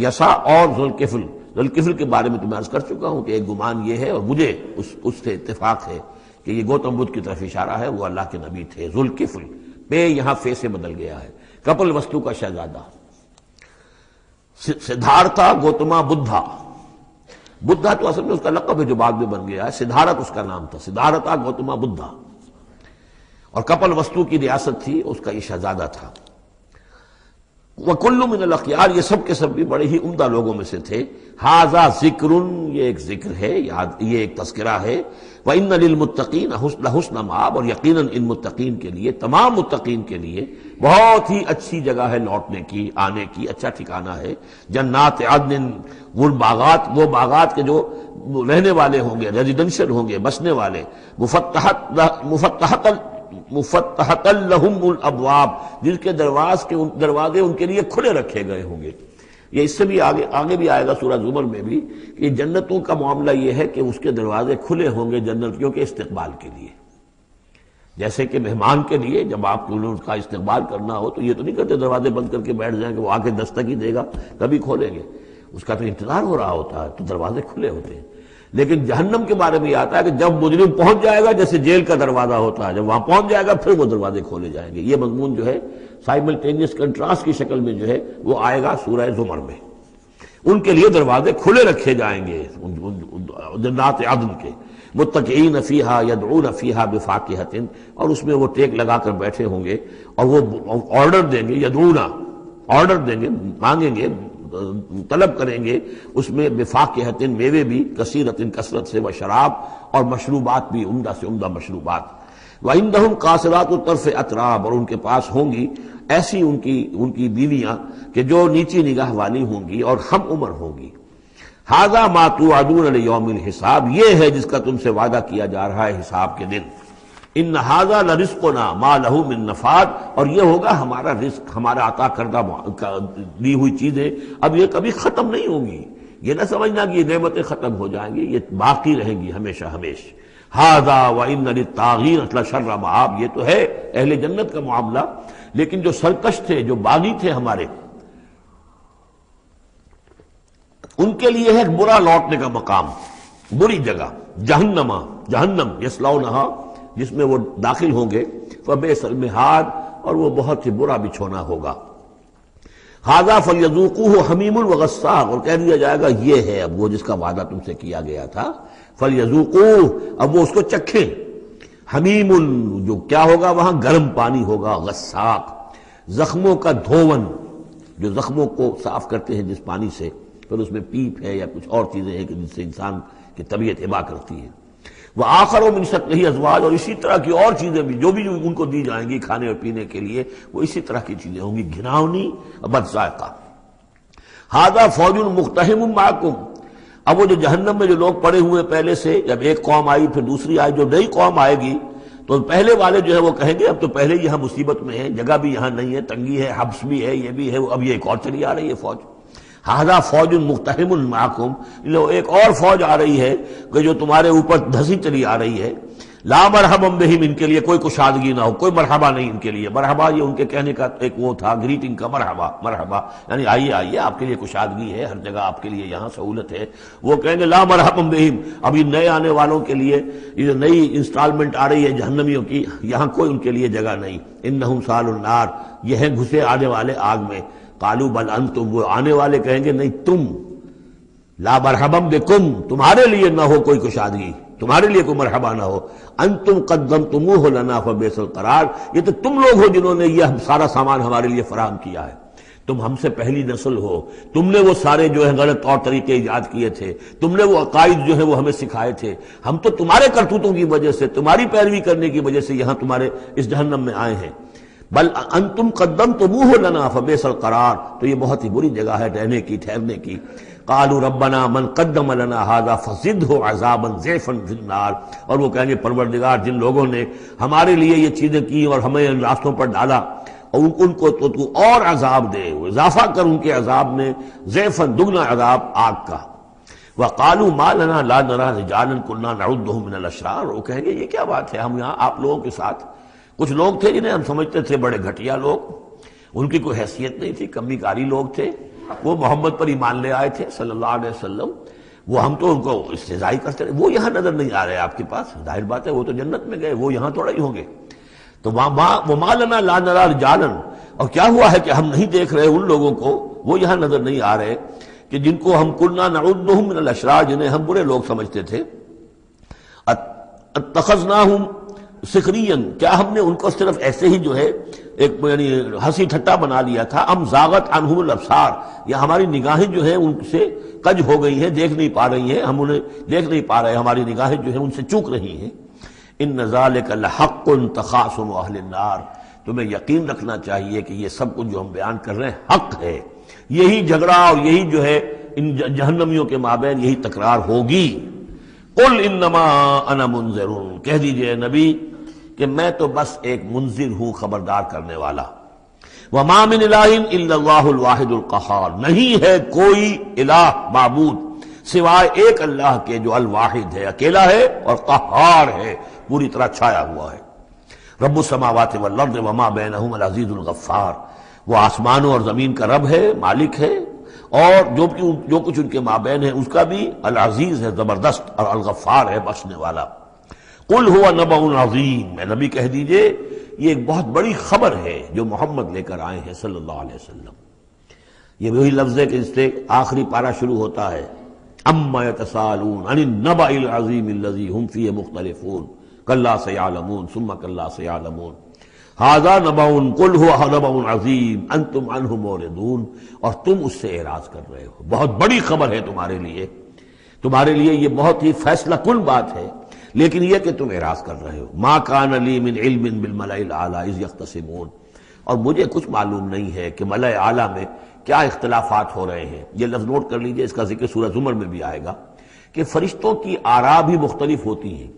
یسع اور ذوالکفل کے بارے میں تو میں عرض کر چکا ہوں کہ ایک گمان یہ ہے، اور مجھے اس سے اتفاق ہے کہ یہ گوتم بدھ کی طرف اشارہ ہے، وہ اللہ کے نبی تھے۔ ذوالکفل پہ یہاں فے سے بدل گیا ہے، کپل وستو کا شہزادہ، سدھارتھا گوتما بدھا، بدھا تو اصل میں اس کا لقب ہے جو بعد میں بن گیا ہے، سدھارت اس کا نام تھا، سدھارتھا گوتما بدھا، اور کپل وستو کی ریاست تھی، اس کا یہ شہزادہ تھا۔ وَكُلُّ مِنَ الْأَخْيَارِ، یہ سب کے سب بھی بڑے ہی عمدہ لوگوں میں سے تھے۔ هَذَا ذِكْرٌ، یہ ایک ذکر ہے، یہ ایک تذکرہ ہے۔ وَإِنَّ لِلْمُتَّقِينَ حُسْنَ مآب، اور یقیناً ان متقین کے لیے، تمام متقین کے لیے بہت ہی اچھی جگہ ہے لوٹنے کی، آنے کی، اچھا ٹھکانہ ہے۔ جنات عدن، وہ باغات کے جو رہنے والے ہوں گے، ریزیڈنشل ہوں گے، بسنے والے، مفتحۃ لہم الابواب، جن کے دروازے ان کے لیے کھلے رکھے گئے ہوں گے۔ یہ اس سے بھی آگے بھی آئے گا سورہ زمر میں بھی کہ جنتوں کا معاملہ یہ ہے کہ اس کے دروازے کھلے ہوں گے جنتیوں کے استقبال کے لیے، جیسے کہ مہمان کے لیے جب آپ کو ان کا استقبال کرنا ہو تو یہ تو نہیں کرتے دروازے بند کر کے بیٹھ جائیں کہ وہ آ کے دستک ہی دے گا کبھی کھولیں گے، اس کا تو انتظار ہو رہا ہوتا ہے، تو دروازے کھلے ہوتے ہیں۔ لیکن جہنم کے بارے میں یہ آتا ہے کہ جب مجرم پہنچ جائے گا، جیسے جیل کا دروازہ ہوتا ہے، جب وہاں پہنچ جائے گا پھر وہ دروازے کھولے جائیں گے۔ یہ مضمون جو ہے سائملٹینیس کنٹراسٹ کی شکل میں جو ہے وہ آئے گا سورہ زمر میں۔ ان کے لیے دروازے کھلے رکھے جائیں گے جنات عدن کے، متکئین فیہا یدعون فیہا بفاکہۃ، اور اس میں وہ ٹیک لگا کر بیٹھے ہوں گے اور وہ آرڈر دیں گے، یدعون آرڈر دیں گے، مانگیں گے، طلب کریں گے اس میں بفاکہۃ، میوے بھی، کثیرۃ کثرت سے، وشراب، اور مشروبات بھی، عمدہ سے عمدہ مشروبات۔ وعندہم قاصرات الطرف اتراب، اور ان کے پاس ہوں گی ایسی ان کی بیویاں کہ جو نیچی نگاہ والی ہوں گی اور ہم عمر ہوں گی۔ ھذا ما توعدون لیوم الحساب، یہ ہے جس کا تم سے وعدہ کیا جا رہا ہے حساب کے دن۔ ان ھذا لرزقنا ما لہ من نفاد، اور یہ ہوگا ہمارا رزق، ہمارا عطا کردہ دی ہوئی چیزیں اب یہ کبھی ختم نہیں ہوں گی۔ یہ نہ سمجھنا کہ یہ نعمتیں ختم ہو جائیں گی، یہ باقی رہیں گی ہمیشہ ہمیشہ۔ ھذا وان للطاغین لشر مآب، یہ تو ہے اہل جنت کا معاملہ، لیکن جو سرکش تھے، جو باغی تھے ہمارے، ان کے لیے ہے برا لوٹنے کا مقام، بری جگہ، جہنم یصلونھا، جس میں وہ داخل ہوں گے، فبئس المہاد، اور وہ بہت ہی برا بچھونا ہوگا۔ ھذا فلیذوقوہ حمیم وغساق، اور کہہ دیا جائے گا یہ ہے اب وہ جس کا وعدہ تم سے کیا گیا تھا، فلیذوقوہ، اب وہ اس کو چکھیں۔ حمیم، جو کیا ہوگا وہاں گرم پانی ہوگا، غساق، زخموں کا دھون، جو زخموں کو صاف کرتے ہیں جس پانی سے، پھر اس میں پیپ ہے یا کچھ اور چیزیں ہیں کہ جن سے انسان کی طبیعت ابا کرتی ہے۔ وآخر من شکلہ ازواج، اور اسی طرح کی اور چیزیں بھی جو ان کو دی جائیں گی کھانے اور پینے کے لیے، وہ اسی طرح کی چیزیں ہوں گی، گھناؤنی اور بد ذائقہ۔ ھذا فوج مقتحم معکم، اب وہ جو جہنم میں جو لوگ پڑے ہوئے پہلے سے، جب ایک قوم آئی پھر دوسری آئی، جو نئی قوم آئے گی تو پہلے والے جو ہے وہ کہیں گے اب تو پہلے یہاں مصیبت میں ہیں، جگہ بھی یہاں نہیں ہے، تنگی ہے، حبس بھی ہے، یہ بھی ہے، اب یہ ایک اور چلی آ رہی ہے فوج۔ ھذا فوج مقتحم معکم، ایک اور فوج آ رہی ہے کہ جو تمہارے اوپر دھسی چلی آ رہی ہے۔ لا مرحبا بہم، ان کے لیے کوئی کشادگی نہ ہو، کوئی مرحبا نہیں ان کے لیے. مرحبا یہ ان کے کہنے کا ایک وہ تھا، گریٹنگ کا مرحبا، مرحبا یعنی آئیے آئیے، آپ کے لیے کشادگی ہے، ہر جگہ آپ کے لیے یہاں سہولت ہے. وہ کہیں گے لا مرحبا بہم، اب یہ نئے آنے والوں کے لیے یہ نئی انسٹالمنٹ آ رہی ہے جہنمیوں کی، یہاں کوئی ان کے لیے جگہ نہیں. انہم صالوا النار، یہ ہیں گھسے آنے والے آگ میں. قالوا بل انتم، وہ آنے والے کہیں گے نہیں تم، لا مرحبا بکم، تمہارے لیے نہ ہو کوئی کشادگی، تمہارے لیے کوئی مرحبا نہ ہو. انتم قدمتموہ لنا فبئس القرار، یہ تو تم لوگ ہو جنہوں نے یہ سارا سامان ہمارے لیے فراہم کیا ہے. تم ہم سے پہلی نسل ہو، تم نے وہ سارے جو ہے غلط طور طریقے ایجاد کیے تھے، تم نے وہ عقائد جو ہے وہ ہمیں سکھائے تھے. ہم تو تمہارے کرتوتوں کی وجہ سے، تمہاری پیروی کرنے کی وجہ سے یہاں تمہارے اس جہنم میں آئے ہیں. بل انتم قدمتموہ لنا فبئس القرار، تو یہ بہت ہی بری جگہ ہے رہنے کی، ٹھہرنے کی. قالوا ربنا من قدم لنا هذا فزده عذابا ضعفا في النار، اور وہ کہیں گے پروردگار جن لوگوں نے ہمارے لیے یہ چیزیں کی اور ہمیں ان راستوں پر ڈالا، اور ان کو تو اور عذاب دے، اضافہ کر ان کے عذاب میں، ضعفا دگنا عذاب آگ کا. وقالوا ما لنا لا نرى رجالا كنا نعدهم من الاشرار، وہ کہیں گے یہ کیا بات ہے، ہم یہاں آپ لوگوں کے ساتھ کچھ لوگ تھے جنہیں ہم سمجھتے تھے بڑے گھٹیا لوگ، ان کی کوئی حیثیت نہیں تھی، کمی کاری لوگ تھے، وہ محمد پر ایمان لے آئے تھے صلی اللہ علیہ وسلم، وہ ہم تو ان کو استہزائی کرتے رہے. وہ یہاں نظر نہیں آ رہے آپ کے پاس، ظاہر بات ہے وہ تو جنت میں گئے، وہ یہاں تھوڑا ہی ہوں گے. تو وما لنا لا نرى رجالا، اور کیا ہوا ہے کہ ہم نہیں دیکھ رہے ان لوگوں کو، وہ یہاں نظر نہیں آ رہے کہ جن کو ہم کنا نعدهم من الاشرار، جنہیں ہم برے لوگ سمجھتے تھے. اتخذناہم سخریا، کیا ہم نے ان کو صرف ایسے ہی جو ہے ایک یعنی ہنسی ٹھٹا بنا لیا تھا. ام زاغت عنہم الابصار، یا ہماری نگاہیں جو ہیں ان سے کج ہو گئی ہیں، دیکھ نہیں پا رہی ہیں، ہم انہیں دیکھ نہیں پا رہے، ہماری نگاہیں جو ہیں ان سے چوک رہی ہیں. ان ذالک لحق تخاصم اہل النار، تمہیں یقین رکھنا چاہیے کہ یہ سب کچھ جو ہم بیان کر رہے ہیں حق ہے. یہی جھگڑا اور یہی جو ہے ان جہنمیوں کے مابین یہی تکرار ہوگی. قل انما انا منذر، کہہ دیجئے نبی کہ میں تو بس ایک منذر ہوں، خبردار کرنے والا. وما من الہ الا اللہ الواحد القہار، نہیں ہے کوئی الہ معبود سوائے ایک اللہ کے جو الواحد ہے، اکیلا ہے اور قہار ہے، پوری طرح چھایا ہوا ہے. رب السماوات والارض وما بینہما العزیز الغفار، وہ آسمانوں اور زمین کا رب ہے، مالک ہے، اور جو کچھ ان کے مابین ہے اس کا بھی العزیز ہے، زبردست، اور الغفار ہے، بخشنے والا. قل هو نبأ عظیم، میں نبی کہہ دیجئے یہ ایک بہت بڑی خبر ہے جو محمد لے کر آئے ہیں صلی اللہ علیہ وسلم. یہ وہی لفظ ہے کہ اس سے آخری پارہ شروع ہوتا ہے، اما یتساءلون عن النبأ العظیم الذی هم فیہ مختلفون کلا سیعلمون ثم کلا سیعلمون ھذا نبأ قل هو نبأ عظیم انتم عنہ معرضون، اور تم اس سے اعراض کر رہے ہو. بہت بڑی خبر ہے تمہارے لیے یہ بہت ہی فیصلہ کن بات ہے، لیکن یہ کہ تم اعراض کر رہے ہو. ما کان لی من علم بالملأ الاعلی اذ یختصمون، اور مجھے کچھ معلوم نہیں ہے کہ ملأ اعلی میں کیا اختلافات ہو رہے ہیں. یہ لفظ نوٹ کر لیجئے، اس کا ذکر سورہ زمر میں بھی آئے گا کہ فرشتوں کی آراء بھی مختلف ہوتی ہیں،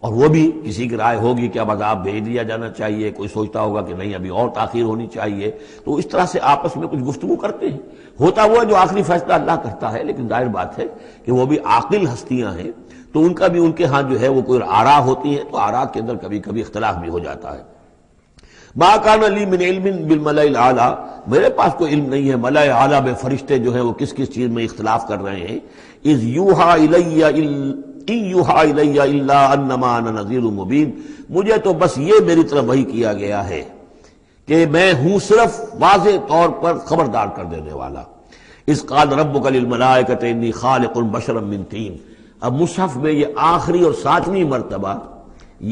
اور وہ بھی کسی کی رائے ہوگی کہ اب عذاب بھیج دیا جانا چاہیے، کوئی سوچتا ہوگا کہ نہیں ابھی اور تاخیر ہونی چاہیے. تو اس طرح سے آپس میں کچھ گفتگو کرتے ہیں. ہوتا وہ ہے جو آخری فیصلہ اللہ کرتا ہے، لیکن ظاہر بات ہے کہ وہ بھی عاقل ہستیاں ہیں، تو ان کا بھی ان کے ہاں جو ہے وہ کوئی آراء ہوتی ہے، تو آراء کے اندر کبھی کبھی اختلاف بھی ہو جاتا ہے. ما کان لی من علم بالملأ الاعلی، میرے پاس کوئی علم نہیں ہے ملأ اعلی میں فرشتے جو ہیں وہ کس کس چیز میں اختلاف کر رہے ہیں. اذ یوحى الی ان یوحى الی الا انما انا نذیر مبین، مجھے تو بس یہ میری طرف وحی کیا گیا ہے کہ میں ہوں صرف واضح طور پر خبردار کر دینے والا. اذ قال ربک للملائکۃ انی خالق بشرا من طین، اب مصحف میں یہ آخری اور 7ویں مرتبہ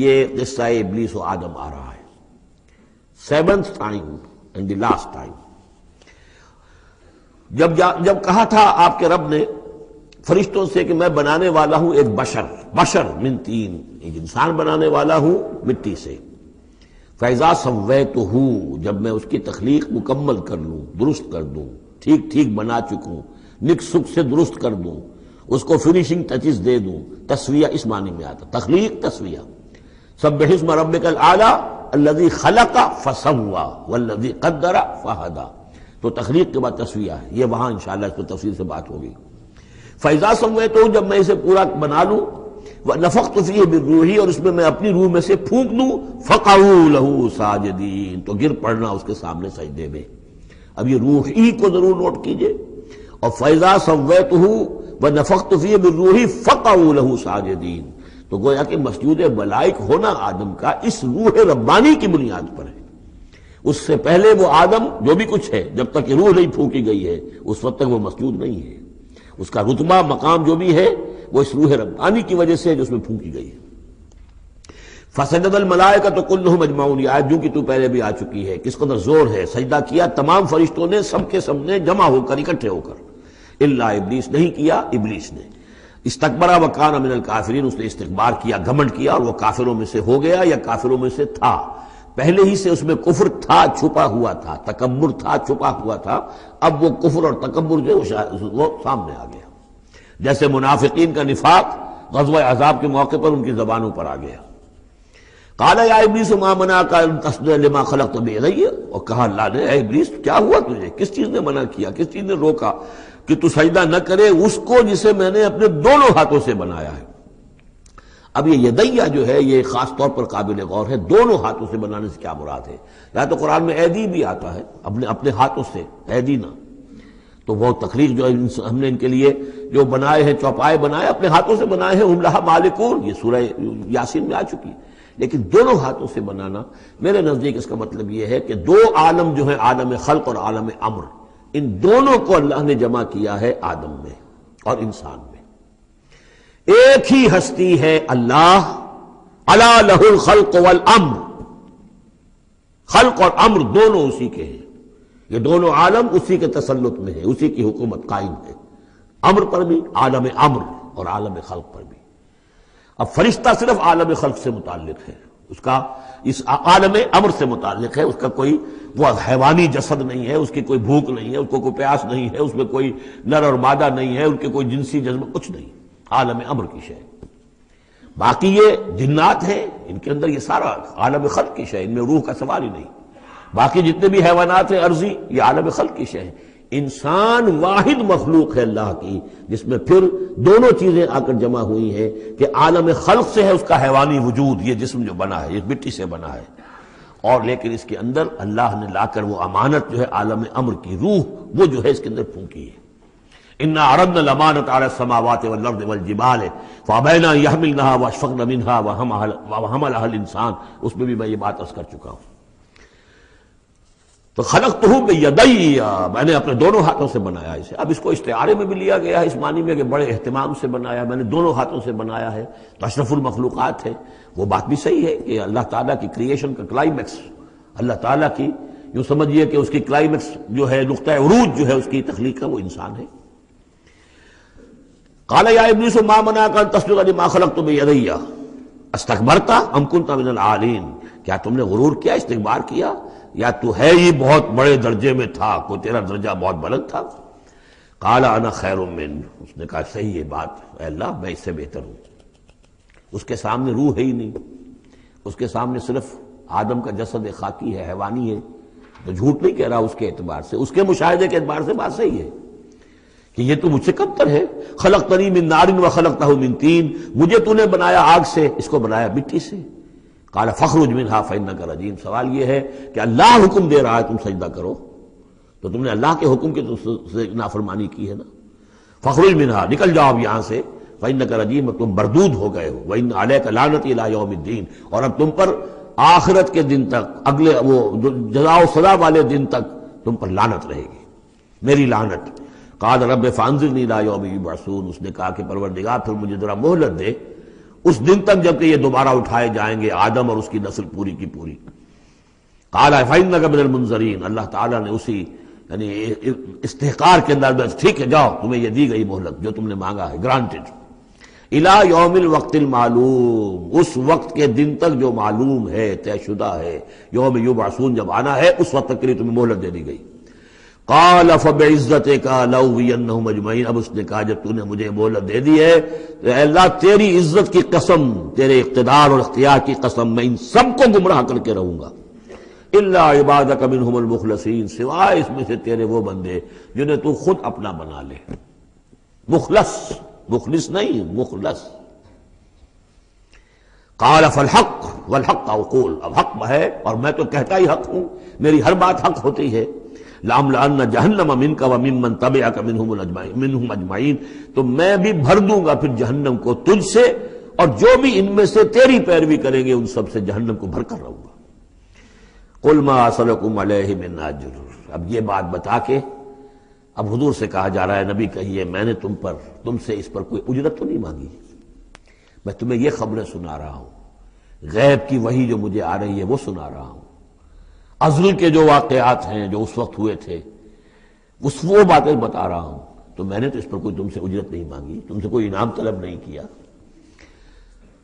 یہ قصہ ابلیس و آدم آ رہا ہے، 7th time and the last time. جب کہا تھا آپ کے رب نے فرشتوں سے کہ میں بنانے والا ہوں ایک بشر من طین، ایک انسان بنانے والا ہوں مٹی سے. فَإِذَا سَوَّيْتُهُ، جب میں اس کی تخلیق مکمل کر لوں، درست کر دوں، ٹھیک بنا چکوں، نک سک سے درست کر دوں، اس کو فنیشنگ ٹچز دے دوں. تسویہ اس معنی میں آتا، تخلیق تسویہ. سبح اسم ربک الاعلی الذی خلق فسوی والذی قدر فہدی، تو تخلیق کے بعد تسویہ ہے. یہ وہاں انشاءاللہ اس پر تفصیل سے بات ہوگی. فَإِذَا سَوَّيْتُهُ، جب میں اسے پورا بنا لوں، وَنَفَخْتُ فِيهِ مِن رُوحِي، اور اس میں میں اپنی روح میں سے پھونک دوں، فَقَعُوا لَهُ سَاجِدِينَ، تو گر پڑنا اس کے سامنے سجدے میں۔ اب یہ روح ہی کو ضرور نوٹ کیجئے، اور فَإِذَا سَوَّيْتُهُ وَنَفَخْتُ فِيهِ مِن رُوحِي فَقَعُوا لَهُ سَاجِدِينَ، تو گویا کہ مسجود ملائک ہونا آدم کا اس روح ربانی کی بنیاد پر ہے۔ اس سے پہلے وہ آدم جو بھی کچھ ہے، جب تک یہ روح نہیں پھونکی گئی ہے اس وقت تک وہ مسجود نہیں ہے۔ اس کا رتبہ مقام جو بھی ہے وہ اس روح ربانی کی وجہ سے جو اس میں پھونکی گئی ہے۔ فسجد الملائکۃ کلھم اجمعون، یہ آیت جو کہ تو پہلے بھی آ چکی ہے، کس قدر زور ہے، سجدہ کیا تمام فرشتوں نے، سب کے سب نے جمع ہو کر، اکٹھے ہو کر، الا ابلیس، نہیں کیا ابلیس نے۔ استکبر وکان من الکافرین، اس نے استکبار کیا، گھمنڈ کیا، اور وہ کافروں میں سے ہو گیا یا کافروں میں سے تھا، پہلے ہی سے اس میں کفر تھا، چھپا ہوا تھا، تکبر تھا، چھپا ہوا تھا، اب وہ کفر اور تکبر جو وہ سامنے آ گیا، جیسے منافقین کا نفاق غزوہ احزاب کے موقع پر ان کی زبانوں پر آ گیا۔ قال یا ابلیس ما منعک ان تسجد لما خلقت بیدی، اور کہا اللہ نے، اے ابلیس کیا ہوا تجھے، کس چیز نے منع کیا، کس چیز نے روکا کہ تو سجدہ نہ کرے اس کو جسے میں نے اپنے دونوں ہاتھوں سے بنایا ہے۔ اب یہ یدیہ جو ہے یہ خاص طور پر قابل غور ہے، دونوں ہاتھوں سے بنانے سے کیا مراد ہے؟ یا تو قرآن میں ایدی بھی آتا ہے، اپنے ہاتھوں سے، ایدی نہ، تو وہ تخلیق جو ہم نے ان کے لیے جو بنائے ہیں، چوپائے بنائے، اپنے ہاتھوں سے بنائے ہیں، ہم لہا مالکون، یہ سورہ یاسین میں آ چکی ہے۔ لیکن دونوں ہاتھوں سے بنانا میرے نزدیک اس کا مطلب یہ ہے کہ دو عالم جو ہیں، عالم خلق اور عالم امر، ان دونوں کو اللہ نے جمع کیا ہے آدم میں اور انسان میں۔ ایک ہی ہستی ہے اللہ، الا لہ الخلق والامر، خلق اور امر دونوں اسی کے ہیں، یہ دونوں عالم اسی کے تسلط میں ہے، اسی کی حکومت قائم ہے، امر پر بھی، عالم امر اور عالم خلق پر بھی۔ اب فرشتہ صرف عالم خلق سے متعلق ہے، اس کا اس عالم امر سے متعلق ہے، اس کا کوئی وہ حیوانی جسد نہیں ہے، اس کی کوئی بھوک نہیں ہے، اس کو کوئی پیاس نہیں ہے، اس میں کوئی نر اور مادہ نہیں ہے، ان کے کوئی جنسی جذبہ کچھ نہیں، عالم امر کی شے۔ باقی یہ جنات ہیں، ان کے اندر یہ سارا عالم خلق کی شے، ان میں روح کا سوال ہی نہیں۔ باقی جتنے بھی حیوانات ہیں ارضی، یہ عالم خلق کی شے ہے۔ انسان واحد مخلوق ہے اللہ کی، جس میں پھر دونوں چیزیں آ کر جمع ہوئی ہیں کہ عالم خلق سے ہے اس کا حیوانی وجود، یہ جسم جو بنا ہے، یہ مٹی سے بنا ہے، اور لیکن اس کے اندر اللہ نے لا کر وہ امانت جو ہے عالم امر کی روح، وہ جو ہے اس کے اندر پھونکی ہے۔ انا عرضنا الامانۃ علی السماوات والارض والجبال فابین ان یحملنها واشفقن منها وحملها الانسان، اس میں بھی میں یہ بات عرض کر چکا ہوں۔ تو خلقتہ بیدی، میں نے اپنے دونوں ہاتھوں سے بنایا اسے۔ اب اس کو استعارے میں بھی لیا گیا ہے، اس معنی میں کہ بڑے اہتمام سے بنایا، میں نے دونوں ہاتھوں سے بنایا ہے، تو اشرف المخلوقات ہے۔ وہ بات بھی صحیح ہے کہ اللہ تعالیٰ کی کریشن کا کلائمیکس، اللہ تعالیٰ کی یوں سمجھیے کہ اس کی کلائمیکس جو ہے، نقطہ عروج جو ہے اس کی تخلیق کا، وہ انسان ہے۔ قال یا ابلیس ما منعک ان تسجد لما خلقت بیدی استکبرت ام کنت من العالین، کیا تم نے غرور کیا، استکبار کیا، یا تو ہے ہی بہت بڑے درجے میں تھا، کوئی تیرا درجہ بہت بلند تھا؟ قال انا خیر من، اس نے کہا صحیح ہے بات، اے اللہ میں اس سے بہتر ہوں۔ اس کے سامنے روح ہے ہی نہیں، اس کے سامنے صرف آدم کا جسد خاکی ہے، حیوانی ہے، تو جھوٹ نہیں کہہ رہا اس کے اعتبار سے، اس کے مشاہدے کے اعتبار سے بات صحیح ہے کہ یہ تو مجھ سے کمتر ہے۔ خلقتنی من نار وخلقتہ من طین، مجھے تو نے بنایا آگ سے، اس کو بنایا مٹی سے۔ قال فاخرج منها فانک رجیم، سوال یہ ہے کہ اللہ حکم دے رہا ہے تم سجدہ کرو، تو تم نے اللہ کے حکم کی تو نافرمانی کی ہے نا۔ فاخرج منها، نکل جاؤ اب یہاں سے، فانک رجیم، تم مردود ہو گئے ہو، وان علیک لعنتی الی یوم الدین، اور اب تم پر آخرت کے دن تک، اگلے وہ جزا و سزا والے دن تک تم پر لعنت رہے گی، میری لعنت۔ قال رب فانظرنی الی یوم یبعثون، اس نے کہا کہ پروردگار پھر مجھے ذرا مہلت دے اس دن تک جب کہ یہ دوبارہ اٹھائے جائیں گے، آدم اور اس کی نسل پوری کی پوری۔ قال فإنک من المنظرین، اللہ تعالیٰ نے اسی یعنی استحقار کے اندر، ٹھیک ہے جاؤ، تمہیں یہ دی گئی مہلت جو تم نے مانگا ہے، گرانٹڈ۔ الی یوم الوقت المعلوم، اس وقت کے دن تک جو معلوم ہے، طے شدہ ہے، یوم یبعثون جب آنا ہے، اس وقت تک کے لیے تمہیں مہلت دے دی گئی۔ قال فبعزتک لأغوینہم اجمعین، اب اس نے کہا جب تو نے مجھے مہلت دے دی ہے تو اے اللہ تیری عزت کی قسم، تیرے اقتدار اور اختیار کی قسم، میں ان سب کو گمراہ کر کے رہوں گا۔ الا عبادک منہم المخلصین، سوائے اس میں سے تیرے وہ بندے جنہیں تو خود اپنا بنا لے۔ مخلص، مخلص نہیں، مخلص، قال فالحق والحق اقول، اب حق ہے اور میں تو کہتا ہی حق ہوں، میری ہر بات حق ہوتی ہے۔ لَأَمْلَأَنَّ جَهَنَّمَ مِنْكَ وَمِمَّنْ تَبِعَكَ مِنْهُمْ أَجْمَعِينَ، تو میں بھی بھر دوں گا پھر جہنم کو تجھ سے، اور جو بھی ان میں سے تیری پیروی کریں گے ان سب سے جہنم کو بھر کر رہوں گا۔ قُلْ مَا أَسْأَلُكُمْ عَلَيْهِ مِنْ أَجْرٍ، اب یہ بات بتا کے اب حضور سے کہا جا رہا ہے نبی کہیے میں نے تم سے اس پر کوئی اجرت تو نہیں مانگی، میں تمہیں یہ خبریں سنا رہا ہوں، غیب کی وحی جو مجھے آ رہی ہے وہ سنا رہا ہوں، ازل کے جو واقعات ہیں جو اس وقت ہوئے تھے وہ باتیں بتا رہا ہوں، تو میں نے تو اس پر کوئی تم سے اجرت نہیں مانگی، تم سے کوئی انعام طلب نہیں کیا۔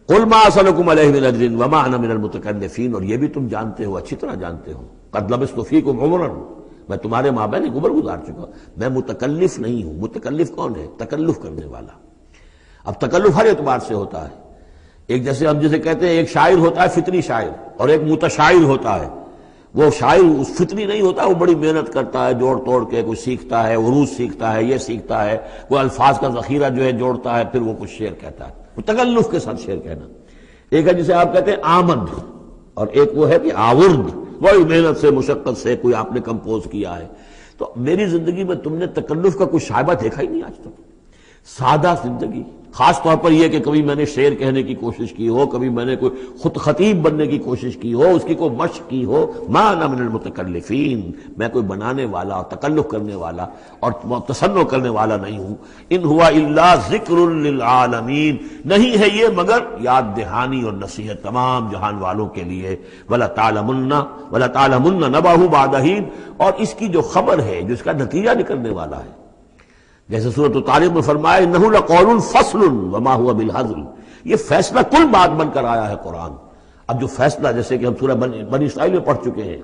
قُلْ مَا أَسْأَلُكُمْ عَلَيْهِ مِنْ أَجْرٍ وَمَا أَنَا مِنَ الْمُتَكَلِّفِينَ، اور یہ بھی تم جانتے ہو، اچھی طرح جانتے ہو، قَدْ لَبِثْتُ فِيكُمْ عُمُرًا، میں تمہارے مابین ایک عمر گزار چکا، میں متکلف نہیں ہوں۔ متکلف کون ہے؟ تکلف کرنے والا۔ اب تکلف ہر اعتبار سے ہوتا ہے، ایک جیسے ہم جسے کہتے ہیں ایک شاعر ہوتا ہے فطری شاعر، اور ایک متشاعر ہوتا ہے۔ وہ شاعر فطری نہیں ہوتا، وہ بڑی محنت کرتا ہے، جوڑ توڑ کے کچھ سیکھتا ہے، عروض سیکھتا ہے، یہ سیکھتا ہے، کوئی الفاظ کا ذخیرہ جو ہے جوڑتا ہے، پھر وہ کچھ شعر کہتا ہے، وہ تکلف کے ساتھ شعر کہنا۔ ایک ہے جسے آپ کہتے ہیں آمد، اور ایک وہ ہے کہ آورد، بڑی محنت سے مشقت سے کوئی آپ نے کمپوز کیا ہے۔ تو میری زندگی میں تم نے تکلف کا کوئی شائبہ دیکھا ہی نہیں آج تک، سادہ زندگی۔ خاص طور پر یہ کہ کبھی میں نے شعر کہنے کی کوشش کی ہو، کبھی میں نے کوئی خود خطیب بننے کی کوشش کی ہو، اس کی کوئی مشق کی ہو، ما انا من المتکلفین، میں کوئی بنانے والا اور تکلف کرنے والا اور تصنع کرنے والا نہیں ہوں۔ ان ہوا الا ذکر للعالمین، نہیں ہے یہ مگر یاد دہانی اور نصیحت تمام جہان والوں کے لیے۔ وَلَتَعْلَمُنَّ نَبَأَهُ بَعْدَ حِینٍ، اور اس کی جو خبر ہے، جو اس کا نتیجہ نکلنے والا ہے، جیسے سورۃ الطارق میں فرمایا انہ لقول فصل وما هو بالهزل، یہ فیصلہ کل بات بن کر آیا ہے قرآن۔ اب جو فیصلہ، جیسے کہ ہم سورہ بنی اسرائیل میں پڑھ چکے ہیں،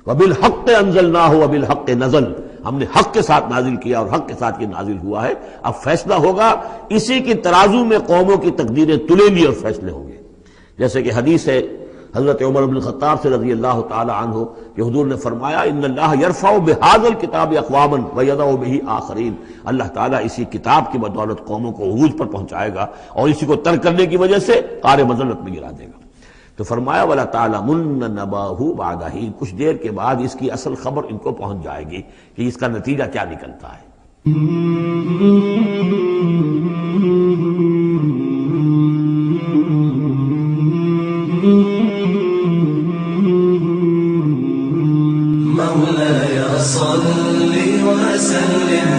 وبالحق انزلناہ وبالحق نزل، ہم نے حق کے ساتھ نازل کیا اور حق کے ساتھ یہ نازل ہوا ہے۔ اب فیصلہ ہوگا، اسی کی ترازو میں قوموں کی تقدیریں تلیں گی اور فیصلے ہوں گے۔ جیسے کہ حدیث ہے حضرت عمر بن الخطاب سے رضی اللہ تعالی عنہ کہ حضور نے فرمایا ان اللہ یرفع بہذا الکتاب اقواما ویضع بہ آخرین، اللہ تعالیٰ اسی کتاب کی بدولت قوموں کو عروج پر پہنچائے گا اور اسی کو ترک کرنے کی وجہ سے قعر مذلت میں گرا دے گا۔ تو فرمایا ولا تعلمن نبأہ بعد حین، کچھ دیر کے بعد اس کی اصل خبر ان کو پہنچ جائے گی کہ اس کا نتیجہ کیا نکلتا ہے۔ مولاي صل وسلم